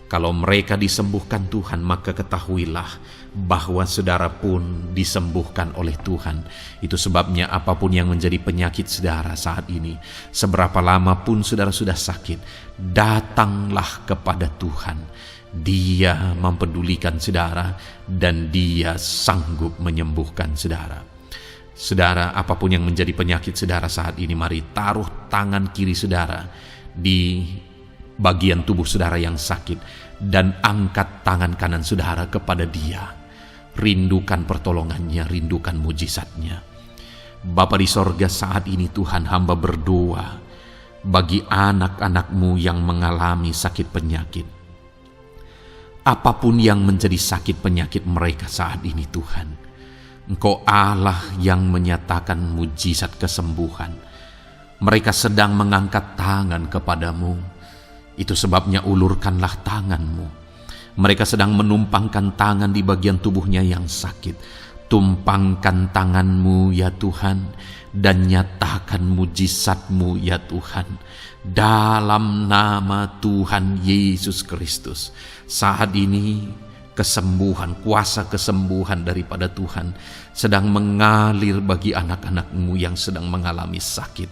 Kalau mereka disembuhkan Tuhan, maka ketahuilah bahwa saudara pun disembuhkan oleh Tuhan. Itu sebabnya apapun yang menjadi penyakit saudara saat ini, seberapa lama pun saudara sudah sakit, datanglah kepada Tuhan. Dia mempedulikan saudara dan Dia sanggup menyembuhkan saudara. Saudara, apapun yang menjadi penyakit saudara saat ini, mari taruh tangan kiri saudara di bagian tubuh saudara yang sakit dan angkat tangan kanan saudara kepada Dia. Rindukan pertolongannya, rindukan mujizatnya. Bapa di sorga, saat ini Tuhan, hamba berdoa bagi anak-anak-Mu yang mengalami sakit penyakit. Apapun yang menjadi sakit penyakit mereka saat ini Tuhan, Engkau Allah yang menyatakan mujizat kesembuhan. Mereka sedang mengangkat tangan kepadamu. Itu sebabnya ulurkanlah tangan-Mu. Mereka sedang menumpangkan tangan di bagian tubuhnya yang sakit. Tumpangkan tangan-Mu ya Tuhan, dan nyatakan mujizat-Mu ya Tuhan. Dalam nama Tuhan Yesus Kristus, saat ini kesembuhan, kuasa kesembuhan daripada Tuhan sedang mengalir bagi anak-anak-Mu yang sedang mengalami sakit.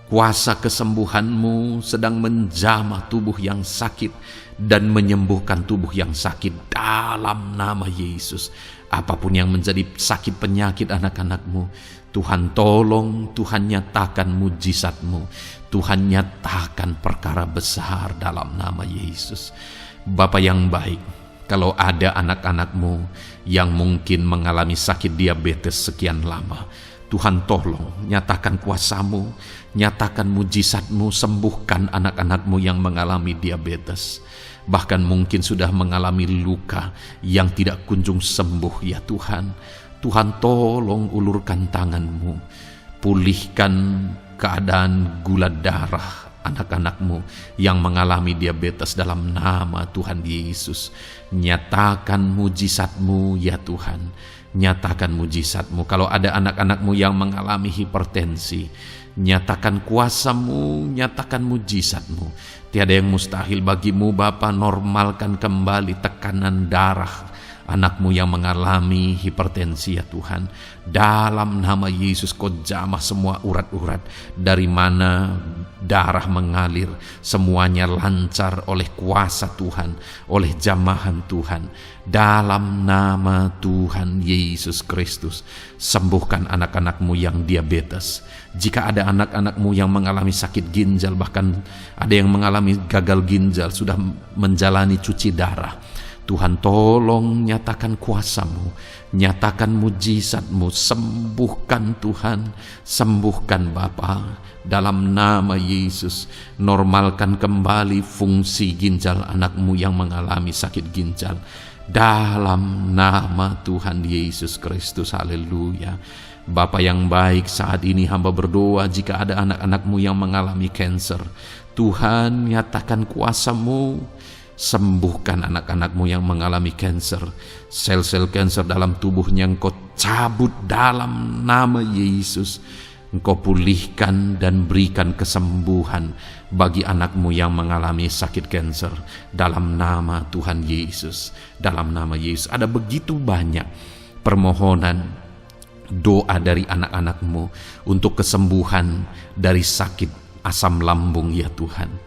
Kuasa kesembuhan-Mu sedang menjamah tubuh yang sakit dan menyembuhkan tubuh yang sakit dalam nama Yesus. Apapun yang menjadi sakit penyakit anak-anak-Mu, Tuhan tolong, Tuhan nyatakan mujizat-Mu, Tuhan nyatakan perkara besar dalam nama Yesus. Bapa yang baik, kalau ada anak-anak-Mu yang mungkin mengalami sakit diabetes sekian lama, Tuhan tolong, nyatakan kuasa-Mu, nyatakan mujizat-Mu, sembuhkan anak-anak-Mu yang mengalami diabetes. Bahkan mungkin sudah mengalami luka yang tidak kunjung sembuh ya Tuhan. Tuhan tolong ulurkan tangan-Mu, pulihkan keadaan gula darah anak-anak-Mu yang mengalami diabetes dalam nama Tuhan Yesus. Nyatakan mujizat-Mu ya Tuhan, nyatakan mujizat-Mu. Kalau ada anak-anak-Mu yang mengalami hipertensi, nyatakan kuasa-Mu, nyatakan mujizat-Mu. Tiada yang mustahil bagi-Mu Bapa. Normalkan kembali tekanan darah anak-Mu yang mengalami hipertensi ya Tuhan. Dalam nama Yesus, Kau jamah semua urat-urat dari mana darah mengalir, semuanya lancar oleh kuasa Tuhan, oleh jamahan Tuhan. Dalam nama Tuhan Yesus Kristus, sembuhkan anak-anak-Mu yang diabetes. Jika ada anak-anak-Mu yang mengalami sakit ginjal, bahkan ada yang mengalami gagal ginjal, sudah menjalani cuci darah, Tuhan tolong nyatakan kuasa-Mu, nyatakan mujizat-Mu, sembuhkan Tuhan, sembuhkan Bapa. Dalam nama Yesus, normalkan kembali fungsi ginjal anak-Mu yang mengalami sakit ginjal. Dalam nama Tuhan Yesus Kristus, haleluya. Bapa yang baik, saat ini hamba berdoa jika ada anak-anak-Mu yang mengalami kanker, Tuhan nyatakan kuasa-Mu, sembuhkan anak-anak-Mu yang mengalami kanker. Sel-sel kanker dalam tubuhnya Engkau cabut dalam nama Yesus. Engkau pulihkan dan berikan kesembuhan bagi anak-Mu yang mengalami sakit kanker dalam nama Tuhan Yesus. Dalam nama Yesus. Ada begitu banyak permohonan doa dari anak-anak-Mu untuk kesembuhan dari sakit asam lambung ya Tuhan.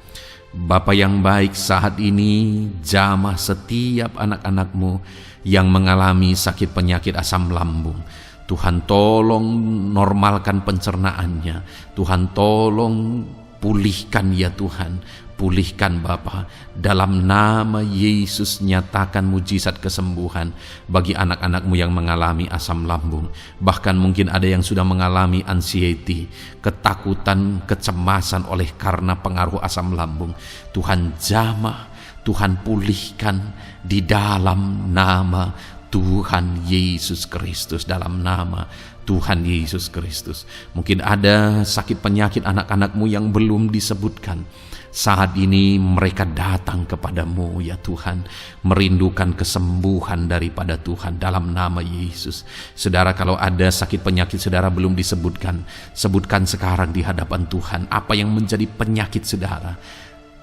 Bapa yang baik, saat ini jamah setiap anak-anak-Mu yang mengalami sakit penyakit asam lambung. Tuhan tolong normalkan pencernaannya. Tuhan tolong pulihkan ya Tuhan. Pulihkan Bapa. Dalam nama Yesus, nyatakan mujizat kesembuhan bagi anak-anak-Mu yang mengalami asam lambung. Bahkan mungkin ada yang sudah mengalami anxiety, ketakutan, kecemasan oleh karena pengaruh asam lambung. Tuhan jamah, Tuhan pulihkan di dalam nama Tuhan Yesus Kristus. Dalam nama Tuhan Yesus Kristus. Mungkin ada sakit penyakit anak-anak-Mu yang belum disebutkan. Saat ini mereka datang kepadamu ya Tuhan, merindukan kesembuhan daripada Tuhan dalam nama Yesus. Saudara, kalau ada sakit penyakit saudara belum disebutkan, sebutkan sekarang di hadapan Tuhan apa yang menjadi penyakit saudara.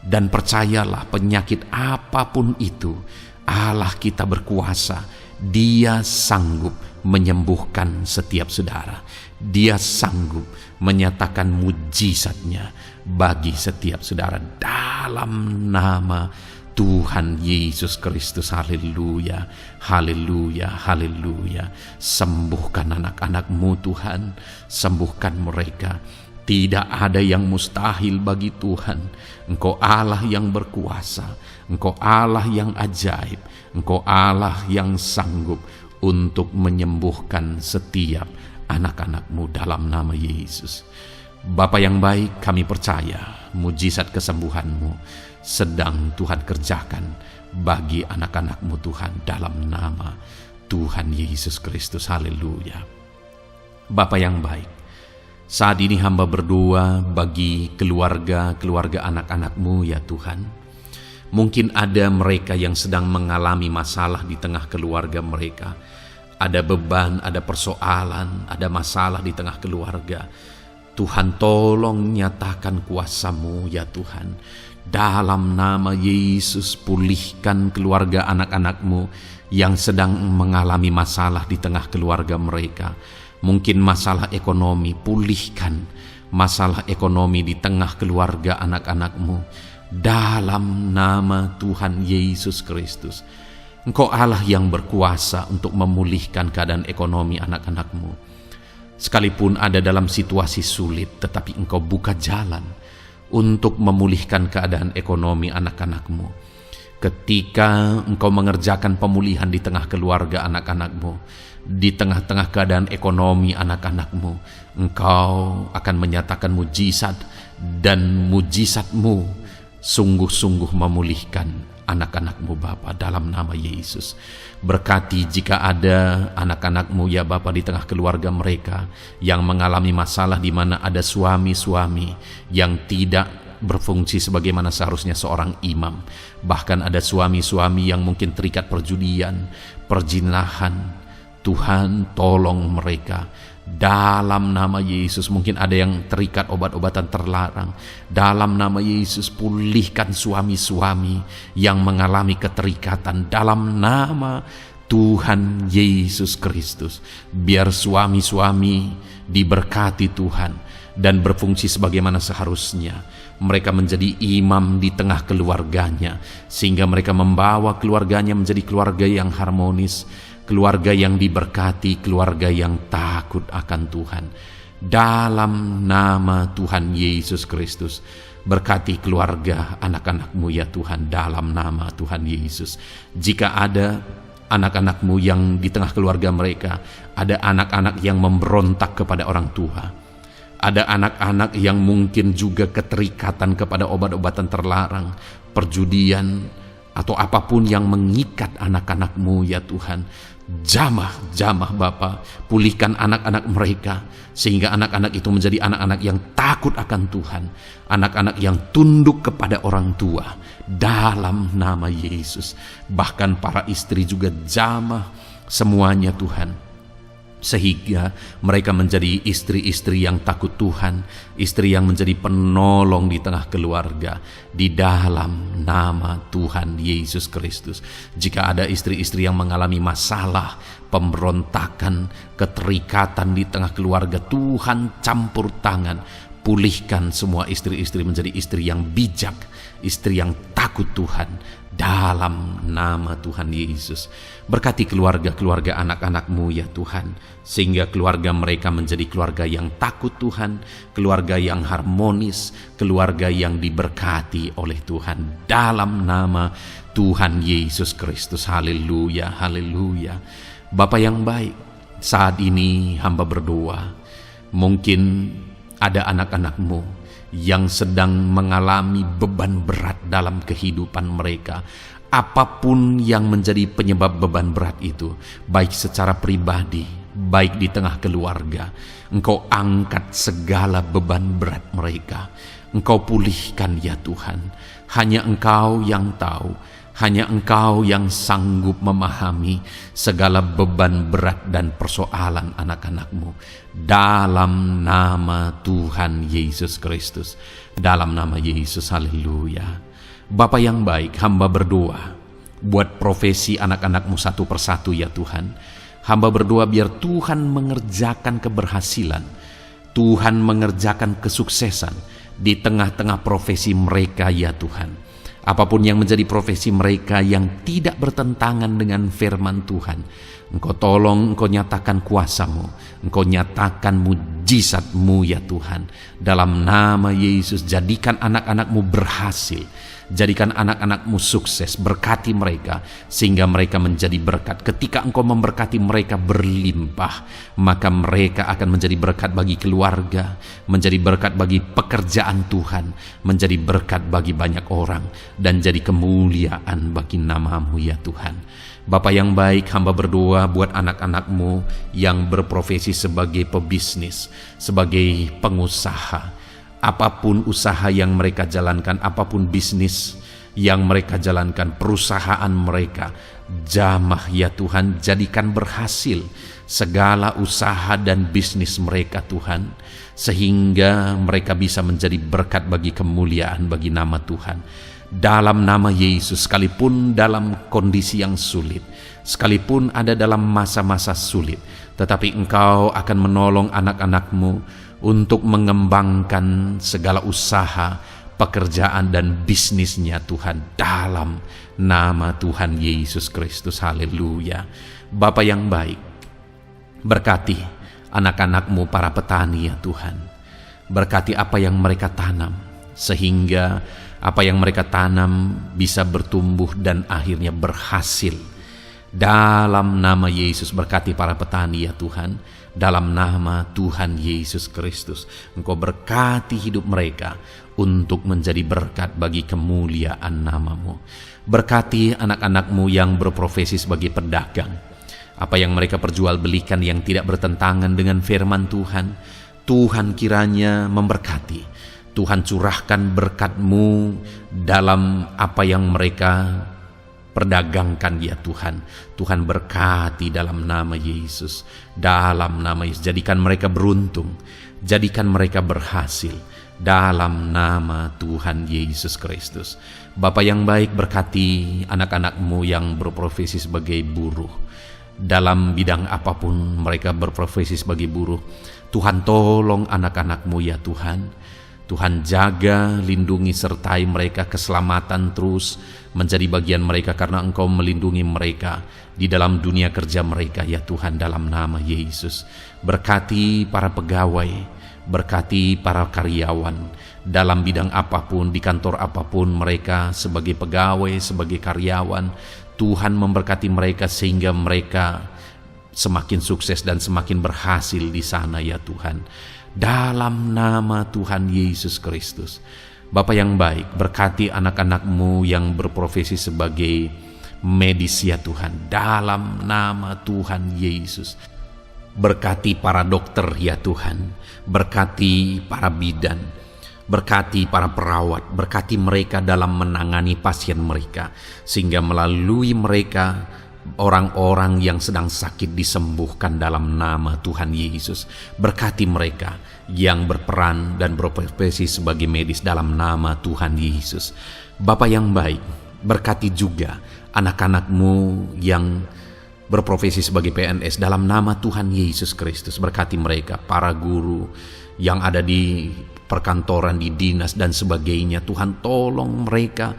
Dan percayalah, penyakit apapun itu, Allah kita berkuasa. Dia sanggup menyembuhkan setiap saudara. Dia sanggup menyatakan mujizatnya bagi setiap saudara dalam nama Tuhan Yesus Kristus. Haleluya, haleluya, haleluya. Sembuhkan anak-anak-Mu Tuhan, sembuhkan mereka. Tidak ada yang mustahil bagi Tuhan. Engkau Allah yang berkuasa, Engkau Allah yang ajaib, Engkau Allah yang sanggup untuk menyembuhkan setiap anak-anak-Mu dalam nama Yesus. Bapa yang baik, kami percaya mujizat kesembuhan-Mu sedang Tuhan kerjakan bagi anak-anak-Mu Tuhan dalam nama Tuhan Yesus Kristus. Haleluya. Bapa yang baik, saat ini hamba berdoa bagi keluarga anak-anak-Mu ya Tuhan. Mungkin ada mereka yang sedang mengalami masalah di tengah keluarga mereka. ada beban, ada persoalan, ada masalah di tengah keluarga. Tuhan, tolong nyatakan kuasa-Mu ya Tuhan. Dalam nama Yesus, pulihkan keluarga anak-anak-Mu yang sedang mengalami masalah di tengah keluarga mereka. Mungkin masalah ekonomi, pulihkan masalah ekonomi di tengah keluarga anak-anak-Mu. Dalam nama Tuhan Yesus Kristus. Engkau Allah yang berkuasa untuk memulihkan keadaan ekonomi anak-anak-Mu. Sekalipun ada dalam situasi sulit, tetapi Engkau buka jalan untuk memulihkan keadaan ekonomi anak-anak-Mu. Ketika Engkau mengerjakan pemulihan di tengah keluarga anak-anak-Mu, di tengah-tengah keadaan ekonomi anak-anak-Mu, Engkau akan menyatakan mujizat, dan mujizat-Mu sungguh-sungguh memulihkan anak-anak-Mu Bapa, dalam nama Yesus. Berkati jika ada anak-anak-Mu ya Bapa di tengah keluarga mereka yang mengalami masalah, di mana ada suami-suami yang tidak berfungsi sebagaimana seharusnya seorang imam. Bahkan ada suami-suami yang mungkin terikat perjudian, perzinahan. Tuhan, tolong mereka dalam nama Yesus. Mungkin ada yang terikat obat-obatan terlarang. Dalam nama Yesus, pulihkan suami-suami yang mengalami keterikatan dalam nama Tuhan Yesus Kristus. Biar suami-suami diberkati Tuhan dan berfungsi sebagaimana seharusnya. Mereka menjadi imam di tengah keluarganya, sehingga mereka membawa keluarganya menjadi keluarga yang harmonis, keluarga yang diberkati, keluarga yang takut akan Tuhan. Dalam nama Tuhan Yesus Kristus, berkati keluarga anak-anak-Mu ya Tuhan, dalam nama Tuhan Yesus. Jika ada anak-anak-Mu yang di tengah keluarga mereka, ada anak-anak yang memberontak kepada orang tua, ada anak-anak yang mungkin juga keterikatan kepada obat-obatan terlarang, perjudian, atau apapun yang mengikat anak-anak-Mu ya Tuhan, jamah Bapa, pulihkan anak-anak mereka, sehingga anak-anak itu menjadi anak-anak yang takut akan Tuhan, anak-anak yang tunduk kepada orang tua, dalam nama Yesus. Bahkan para istri juga jamah semuanya Tuhan, sehingga mereka menjadi istri-istri yang takut Tuhan, istri yang menjadi penolong di tengah keluarga, di dalam nama Tuhan Yesus Kristus. Jika ada istri-istri yang mengalami masalah, pemberontakan, keterikatan di tengah keluarga, Tuhan campur tangan, pulihkan semua istri-istri menjadi istri yang bijak, istri yang takut Tuhan, dalam nama Tuhan Yesus. Berkati keluarga-keluarga anak-anak-Mu ya Tuhan, sehingga keluarga mereka menjadi keluarga yang takut Tuhan, keluarga yang harmonis, keluarga yang diberkati oleh Tuhan, dalam nama Tuhan Yesus Kristus. Haleluya, haleluya. Bapa yang baik, saat ini hamba berdoa, mungkin ada anak-anak-Mu yang sedang mengalami beban berat dalam kehidupan mereka. Apapun yang menjadi penyebab beban berat itu, baik secara pribadi, baik di tengah keluarga, Engkau angkat segala beban berat mereka. Engkau pulihkan ya Tuhan. Hanya Engkau yang tahu, hanya Engkau yang sanggup memahami segala beban berat dan persoalan anak-anak-Mu. Dalam nama Tuhan Yesus Kristus, dalam nama Yesus, haleluya. Bapa yang baik, hamba berdoa buat profesi anak-anak-Mu satu persatu ya Tuhan. Hamba berdoa biar Tuhan mengerjakan keberhasilan, Tuhan mengerjakan kesuksesan di tengah-tengah profesi mereka ya Tuhan. Apapun yang menjadi profesi mereka yang tidak bertentangan dengan firman Tuhan, Engkau tolong, Engkau nyatakan kuasa-Mu, Engkau nyatakan mujizat-Mu ya Tuhan. Dalam nama Yesus, jadikan anak-anak-Mu berhasil, jadikan anak-anak-Mu sukses, berkati mereka sehingga mereka menjadi berkat. Ketika Engkau memberkati mereka berlimpah, maka mereka akan menjadi berkat bagi keluarga, menjadi berkat bagi pekerjaan Tuhan, menjadi berkat bagi banyak orang, dan jadi kemuliaan bagi nama-Mu ya Tuhan. Bapa yang baik, hamba berdoa buat anak-anak-Mu yang berprofesi sebagai pebisnis, sebagai pengusaha. Apapun usaha yang mereka jalankan, apapun bisnis yang mereka jalankan, perusahaan mereka, Jamah ya Tuhan, jadikan berhasil segala usaha dan bisnis mereka Tuhan, sehingga mereka bisa menjadi berkat bagi kemuliaan bagi nama Tuhan. Dalam nama Yesus, sekalipun dalam kondisi yang sulit, sekalipun ada dalam masa-masa sulit, tetapi Engkau akan menolong anak-anak-Mu untuk mengembangkan segala usaha, pekerjaan dan bisnisnya Tuhan, dalam nama Tuhan Yesus Kristus. Haleluya. Bapa yang baik, berkati anak-anak-Mu para petani ya Tuhan. Berkati apa yang mereka tanam, sehingga apa yang mereka tanam bisa bertumbuh dan akhirnya berhasil. Dalam nama Yesus, berkati para petani ya Tuhan. Dalam nama Tuhan Yesus Kristus, Engkau berkati hidup mereka untuk menjadi berkat bagi kemuliaan nama-Mu. Berkati anak-anak-Mu yang berprofesi sebagai pedagang. Apa yang mereka perjualbelikan yang tidak bertentangan dengan firman Tuhan, Tuhan kiranya memberkati. Tuhan curahkan berkat-Mu dalam apa yang mereka perdagangkan ya Tuhan. Tuhan berkati dalam nama Yesus. Dalam nama Yesus, jadikan mereka beruntung, jadikan mereka berhasil dalam nama Tuhan Yesus Kristus. Bapa yang baik, berkati anak-anak-Mu yang berprofesi sebagai buruh. Dalam bidang apapun mereka berprofesi sebagai buruh, Tuhan tolong anak-anak-Mu ya Tuhan. Tuhan jaga, lindungi, sertai mereka, keselamatan terus menjadi bagian mereka karena Engkau melindungi mereka di dalam dunia kerja mereka ya Tuhan, dalam nama Yesus. Berkati para pegawai, berkati para karyawan dalam bidang apapun, di kantor apapun mereka sebagai pegawai, sebagai karyawan. Tuhan memberkati mereka sehingga mereka semakin sukses dan semakin berhasil di sana ya Tuhan. Dalam nama Tuhan Yesus Kristus. Bapa yang baik, berkati anak-anak-Mu yang berprofesi sebagai medis ya Tuhan. Dalam nama Tuhan Yesus. Berkati para dokter ya Tuhan. Berkati para bidan. Berkati para perawat. Berkati mereka dalam menangani pasien mereka, sehingga melalui mereka orang-orang yang sedang sakit disembuhkan dalam nama Tuhan Yesus. Berkati mereka yang berperan dan berprofesi sebagai medis dalam nama Tuhan Yesus. Bapa yang baik, berkati juga anak-anak-Mu yang berprofesi sebagai PNS dalam nama Tuhan Yesus Kristus. Berkati mereka, para guru yang ada di perkantoran, di dinas dan sebagainya. Tuhan tolong mereka,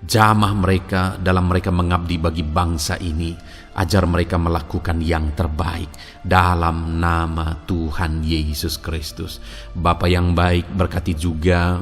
jamah mereka dalam mereka mengabdi bagi bangsa ini. Ajar mereka melakukan yang terbaik dalam nama Tuhan Yesus Kristus. Bapa yang baik, berkati juga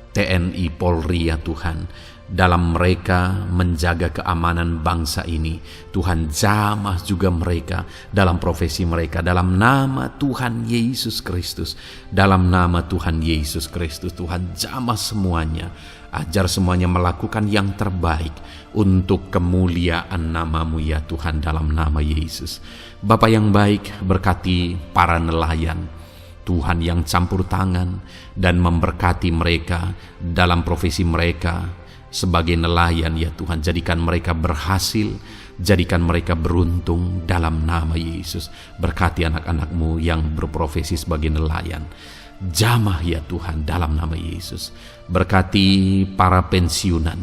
TNI Polri ya Tuhan, dalam mereka menjaga keamanan bangsa ini. Tuhan jamah juga mereka dalam profesi mereka dalam nama Tuhan Yesus Kristus. Dalam nama Tuhan Yesus Kristus, Tuhan jamah semuanya. Ajar semuanya melakukan yang terbaik untuk kemuliaan nama-Mu ya Tuhan, dalam nama Yesus. Bapa yang baik, berkati para nelayan Tuhan yang campur tangan dan memberkati mereka dalam profesi mereka sebagai nelayan ya Tuhan. Jadikan mereka berhasil, jadikan mereka beruntung dalam nama Yesus. Berkati anak-anak-Mu yang berprofesi sebagai nelayan. Jamah ya Tuhan dalam nama Yesus. Berkati para pensiunan.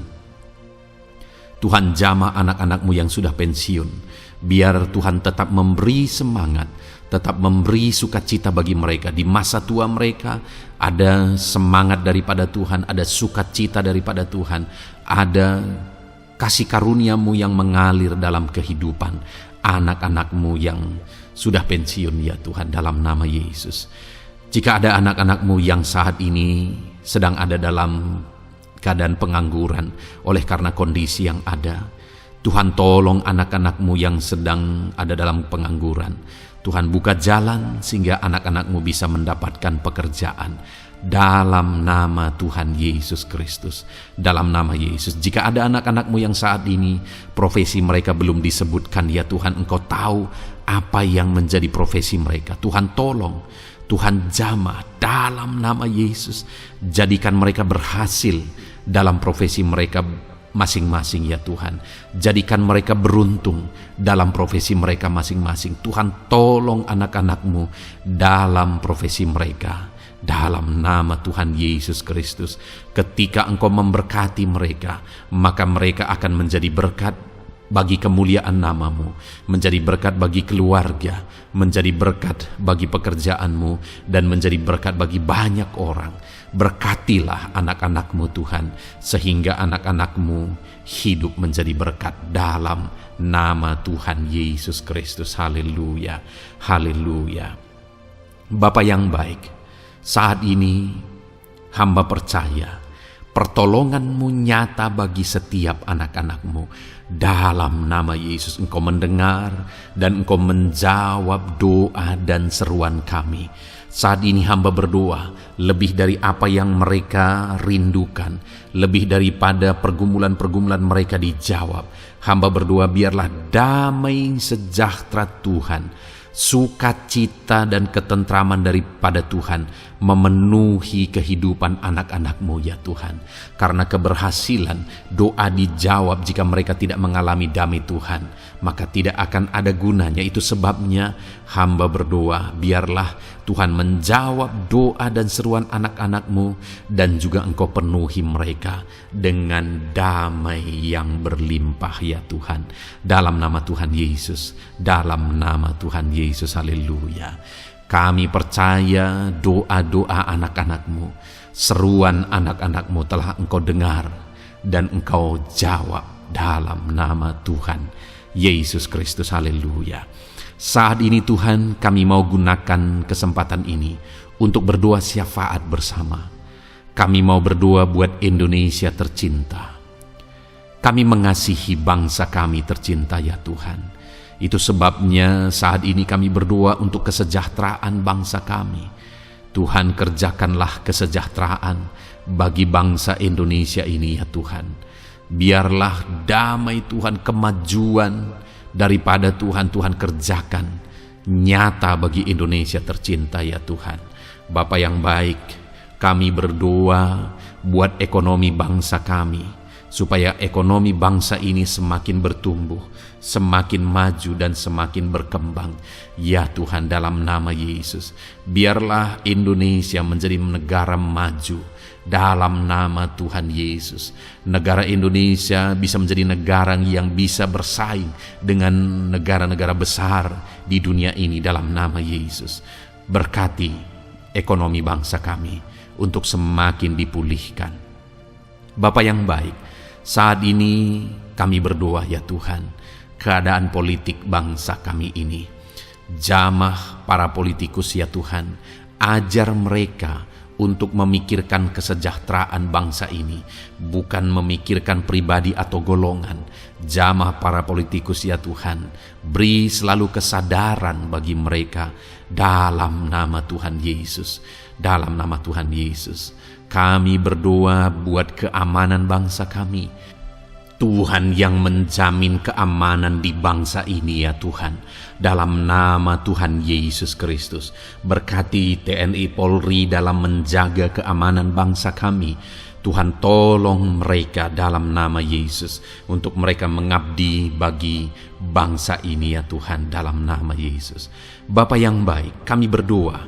Tuhan jamah anak-anak-Mu yang sudah pensiun. Biar Tuhan tetap memberi semangat, tetap memberi sukacita bagi mereka. Di masa tua mereka ada semangat daripada Tuhan, ada sukacita daripada Tuhan, ada kasih karunia-Mu yang mengalir dalam kehidupan anak-anak-Mu yang sudah pensiun ya Tuhan, dalam nama Yesus. Jika ada anak-anak-Mu yang saat ini sedang ada dalam keadaan pengangguran oleh karena kondisi yang ada, Tuhan tolong anak-anak-Mu yang sedang ada dalam pengangguran. Tuhan buka jalan sehingga anak-anak-Mu bisa mendapatkan pekerjaan. Dalam nama Tuhan Yesus Kristus. Dalam nama Yesus. Jika ada anak-anak-Mu yang saat ini profesi mereka belum disebutkan, ya Tuhan, Engkau tahu apa yang menjadi profesi mereka. Tuhan tolong, Tuhan jamah dalam nama Yesus. Jadikan mereka berhasil dalam profesi mereka, masing-masing ya Tuhan. Jadikan mereka beruntung dalam profesi mereka masing-masing. Tuhan, tolong anak-anak-Mu dalam profesi mereka. Dalam nama Tuhan Yesus Kristus, ketika Engkau memberkati mereka, maka mereka akan menjadi berkat bagi kemuliaan nama-Mu, menjadi berkat bagi keluarga, menjadi berkat bagi pekerjaan-Mu, dan menjadi berkat bagi banyak orang. Berkatilah anak-anak-Mu Tuhan, sehingga anak-anak-Mu hidup menjadi berkat dalam nama Tuhan Yesus Kristus. Haleluya, haleluya. Bapa yang baik, saat ini hamba percaya pertolongan-Mu nyata bagi setiap anak-anak-Mu. Dalam nama Yesus, Engkau mendengar dan Engkau menjawab doa dan seruan kami. Saat ini hamba berdoa lebih dari apa yang mereka rindukan, lebih daripada pergumulan-pergumulan mereka dijawab. Hamba berdoa biarlah damai sejahtera Tuhan, sukacita dan ketentraman daripada Tuhan memenuhi kehidupan anak-anak-Mu ya Tuhan. Karena keberhasilan doa dijawab jika mereka tidak mengalami damai Tuhan, maka tidak akan ada gunanya. Itu sebabnya hamba berdoa biarlah Tuhan menjawab doa dan seruan anak-anak-Mu, dan juga Engkau penuhi mereka dengan damai yang berlimpah ya Tuhan. Dalam nama Tuhan Yesus, dalam nama Tuhan Yesus, haleluya. Kami percaya doa-doa anak-anak-Mu, seruan anak-anak-Mu telah Engkau dengar dan Engkau jawab dalam nama Tuhan Yesus Kristus, haleluya. Saat ini Tuhan, kami mau gunakan kesempatan ini untuk berdoa syafaat bersama. Kami mau berdoa buat Indonesia tercinta. Kami mengasihi bangsa kami tercinta ya Tuhan. Itu sebabnya saat ini kami berdoa untuk kesejahteraan bangsa kami. Tuhan, kerjakanlah kesejahteraan bagi bangsa Indonesia ini ya Tuhan. Biarlah damai Tuhan, kemajuan daripada Tuhan kerjakan nyata bagi Indonesia tercinta ya Tuhan. Bapa yang baik, kami berdoa buat ekonomi bangsa kami, supaya ekonomi bangsa ini semakin bertumbuh, semakin maju dan semakin berkembang. Ya Tuhan, dalam nama Yesus, biarlah Indonesia menjadi negara maju. Dalam nama Tuhan Yesus, negara Indonesia bisa menjadi negara yang bisa bersaing dengan negara-negara besar di dunia ini. Dalam nama Yesus, berkati ekonomi bangsa kami untuk semakin dipulihkan. Bapa yang baik, saat ini kami berdoa ya Tuhan, keadaan politik bangsa kami ini. Jamah para politikus ya Tuhan, ajar mereka untuk memikirkan kesejahteraan bangsa ini, bukan memikirkan pribadi atau golongan. Jamah para politikus ya Tuhan, beri selalu kesadaran bagi mereka dalam nama Tuhan Yesus. Dalam nama Tuhan Yesus, kami berdoa buat keamanan bangsa kami. Tuhan yang menjamin keamanan di bangsa ini ya Tuhan. Dalam nama Tuhan Yesus Kristus, berkati TNI Polri dalam menjaga keamanan bangsa kami. Tuhan, tolong mereka dalam nama Yesus untuk mereka mengabdi bagi bangsa ini ya Tuhan, dalam nama Yesus. Bapa yang baik, kami berdoa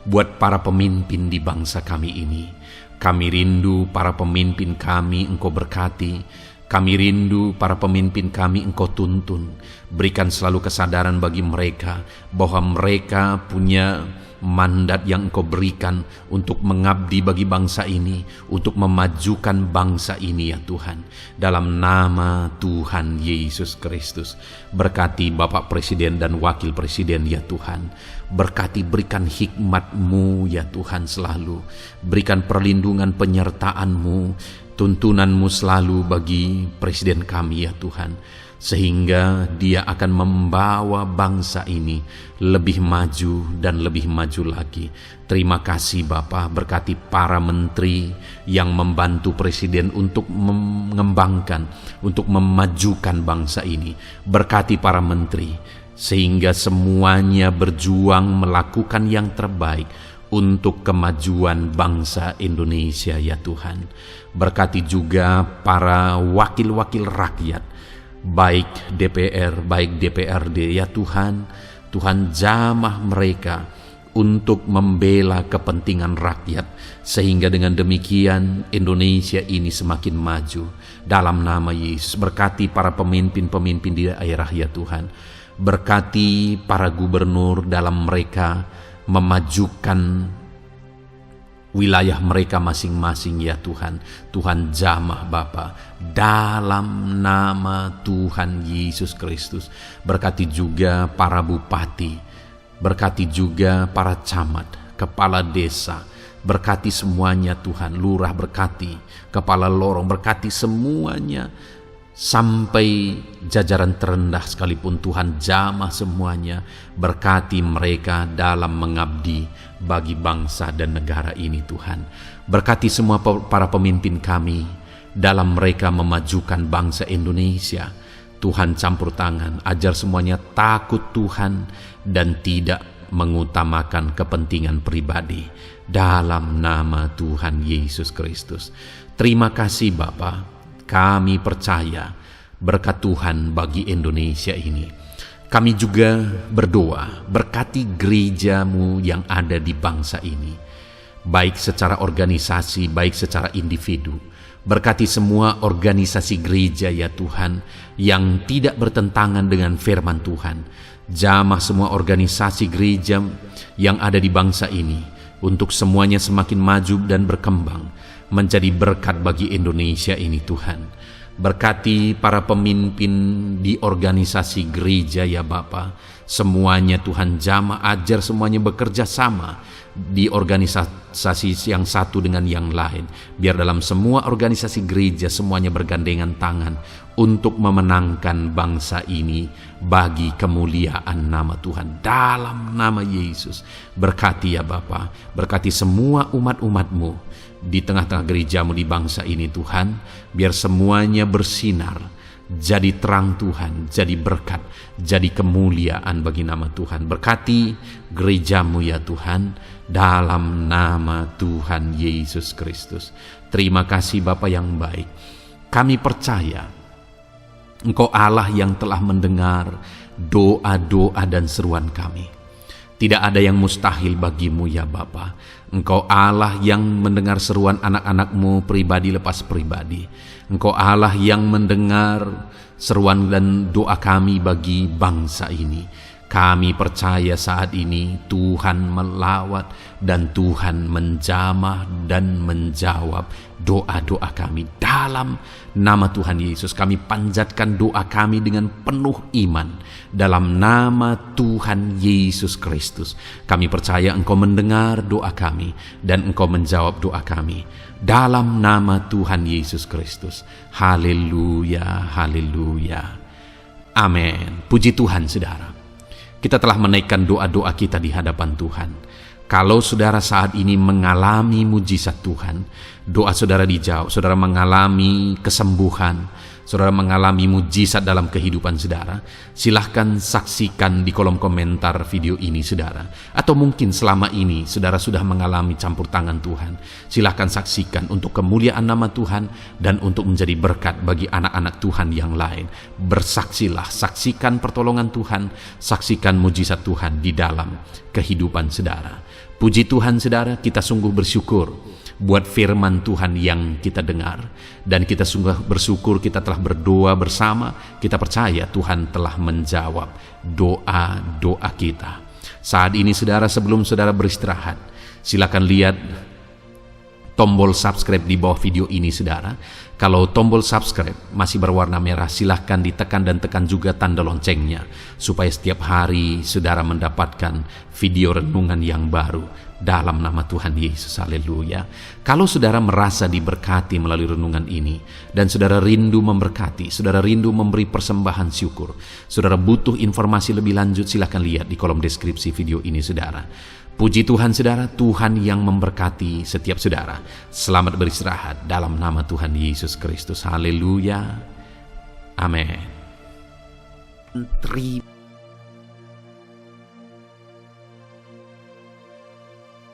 buat para pemimpin di bangsa kami ini. Kami rindu para pemimpin kami Engkau berkati. Kami rindu para pemimpin kami Engkau tuntun. Berikan selalu kesadaran bagi mereka bahwa mereka punya mandat yang Engkau berikan untuk mengabdi bagi bangsa ini, untuk memajukan bangsa ini ya Tuhan. Dalam nama Tuhan Yesus Kristus, berkati Bapak Presiden dan Wakil Presiden ya Tuhan. Berkati, berikan hikmat-Mu ya Tuhan selalu. Berikan perlindungan penyertaan-Mu, tuntunan-Mu selalu bagi Presiden kami ya Tuhan, sehingga dia akan membawa bangsa ini lebih maju dan lebih maju lagi. Terima kasih Bapa, berkati para menteri yang membantu Presiden untuk mengembangkan, untuk memajukan bangsa ini. Berkati para menteri, sehingga semuanya berjuang melakukan yang terbaik untuk kemajuan bangsa Indonesia ya Tuhan. Berkati juga para wakil-wakil rakyat, baik DPR, baik DPRD ya Tuhan. Tuhan jamah mereka untuk membela kepentingan rakyat, sehingga dengan demikian Indonesia ini semakin maju. Dalam nama Yesus, berkati para pemimpin-pemimpin di daerah ya Tuhan. Berkati para gubernur dalam mereka memajukan wilayah mereka masing-masing ya Tuhan. Tuhan jamah Bapa, dalam nama Tuhan Yesus Kristus. Berkati juga para bupati, berkati juga para camat, kepala desa, berkati semuanya Tuhan. Lurah berkati, kepala lorong berkati semuanya, sampai jajaran terendah sekalipun Tuhan jamah semuanya. Berkati mereka dalam mengabdi bagi bangsa dan negara ini Tuhan. Berkati semua para pemimpin kami dalam mereka memajukan bangsa Indonesia. Tuhan campur tangan, ajar semuanya takut Tuhan dan tidak mengutamakan kepentingan pribadi. Dalam nama Tuhan Yesus Kristus. Terima kasih Bapa, kami percaya berkat Tuhan bagi Indonesia ini. Kami juga berdoa, berkati gereja-Mu yang ada di bangsa ini, baik secara organisasi, baik secara individu. Berkati semua organisasi gereja ya Tuhan yang tidak bertentangan dengan firman Tuhan. Jamah semua organisasi gereja yang ada di bangsa ini untuk semuanya semakin maju dan berkembang menjadi berkat bagi Indonesia ini Tuhan. Berkati para pemimpin di organisasi gereja ya Bapa. Semuanya Tuhan jamah, ajar semuanya bekerja sama di organisasi yang satu dengan yang lain. Biar dalam semua organisasi gereja semuanya bergandengan tangan untuk memenangkan bangsa ini bagi kemuliaan nama Tuhan. Dalam nama Yesus, berkati ya Bapa, berkati semua umat-umat-Mu di tengah-tengah gereja-Mu di bangsa ini Tuhan. Biar semuanya bersinar, jadi terang Tuhan, jadi berkat, jadi kemuliaan bagi nama Tuhan. Berkati gereja-Mu ya Tuhan, dalam nama Tuhan Yesus Kristus. Terima kasih Bapa yang baik. Kami percaya Engkau Allah yang telah mendengar doa-doa dan seruan kami. Tidak ada yang mustahil bagimu ya Bapa. Engkau Allah yang mendengar seruan anak-anak-Mu pribadi lepas pribadi. Engkau Allah yang mendengar seruan dan doa kami bagi bangsa ini. Kami percaya saat ini Tuhan melawat dan Tuhan menjamah dan menjawab doa-doa kami. Dalam nama Tuhan Yesus kami panjatkan doa kami dengan penuh iman. Dalam nama Tuhan Yesus Kristus kami percaya Engkau mendengar doa kami dan Engkau menjawab doa kami. Dalam nama Tuhan Yesus Kristus. Haleluya, haleluya. Amin. Puji Tuhan saudara. Kita telah menaikkan doa-doa kita di hadapan Tuhan. Kalau saudara saat ini mengalami mujizat Tuhan, doa saudara dijawab, saudara mengalami kesembuhan, saudara mengalami mujizat dalam kehidupan saudara, silahkan saksikan di kolom komentar video ini saudara. Atau mungkin selama ini saudara sudah mengalami campur tangan Tuhan, silahkan saksikan untuk kemuliaan nama Tuhan dan untuk menjadi berkat bagi anak-anak Tuhan yang lain. Bersaksilah, saksikan pertolongan Tuhan, saksikan mujizat Tuhan di dalam kehidupan saudara. Puji Tuhan saudara, kita sungguh bersyukur buat firman Tuhan yang kita dengar. Dan kita sungguh bersyukur kita telah berdoa bersama. Kita percaya Tuhan telah menjawab doa-doa kita. Saat ini saudara, sebelum saudara beristirahat, silakan lihat tombol subscribe di bawah video ini saudara. Kalau tombol subscribe masih berwarna merah, silahkan ditekan dan tekan juga tanda loncengnya, supaya setiap hari saudara mendapatkan video renungan yang baru dalam nama Tuhan Yesus. Haleluya. Kalau saudara merasa diberkati melalui renungan ini, dan saudara rindu memberkati, saudara rindu memberi persembahan syukur, saudara butuh informasi lebih lanjut, silahkan lihat di kolom deskripsi video ini saudara. Puji Tuhan saudara, Tuhan yang memberkati setiap saudara. Selamat beristirahat dalam nama Tuhan Yesus Kristus. Haleluya. Amin. Terima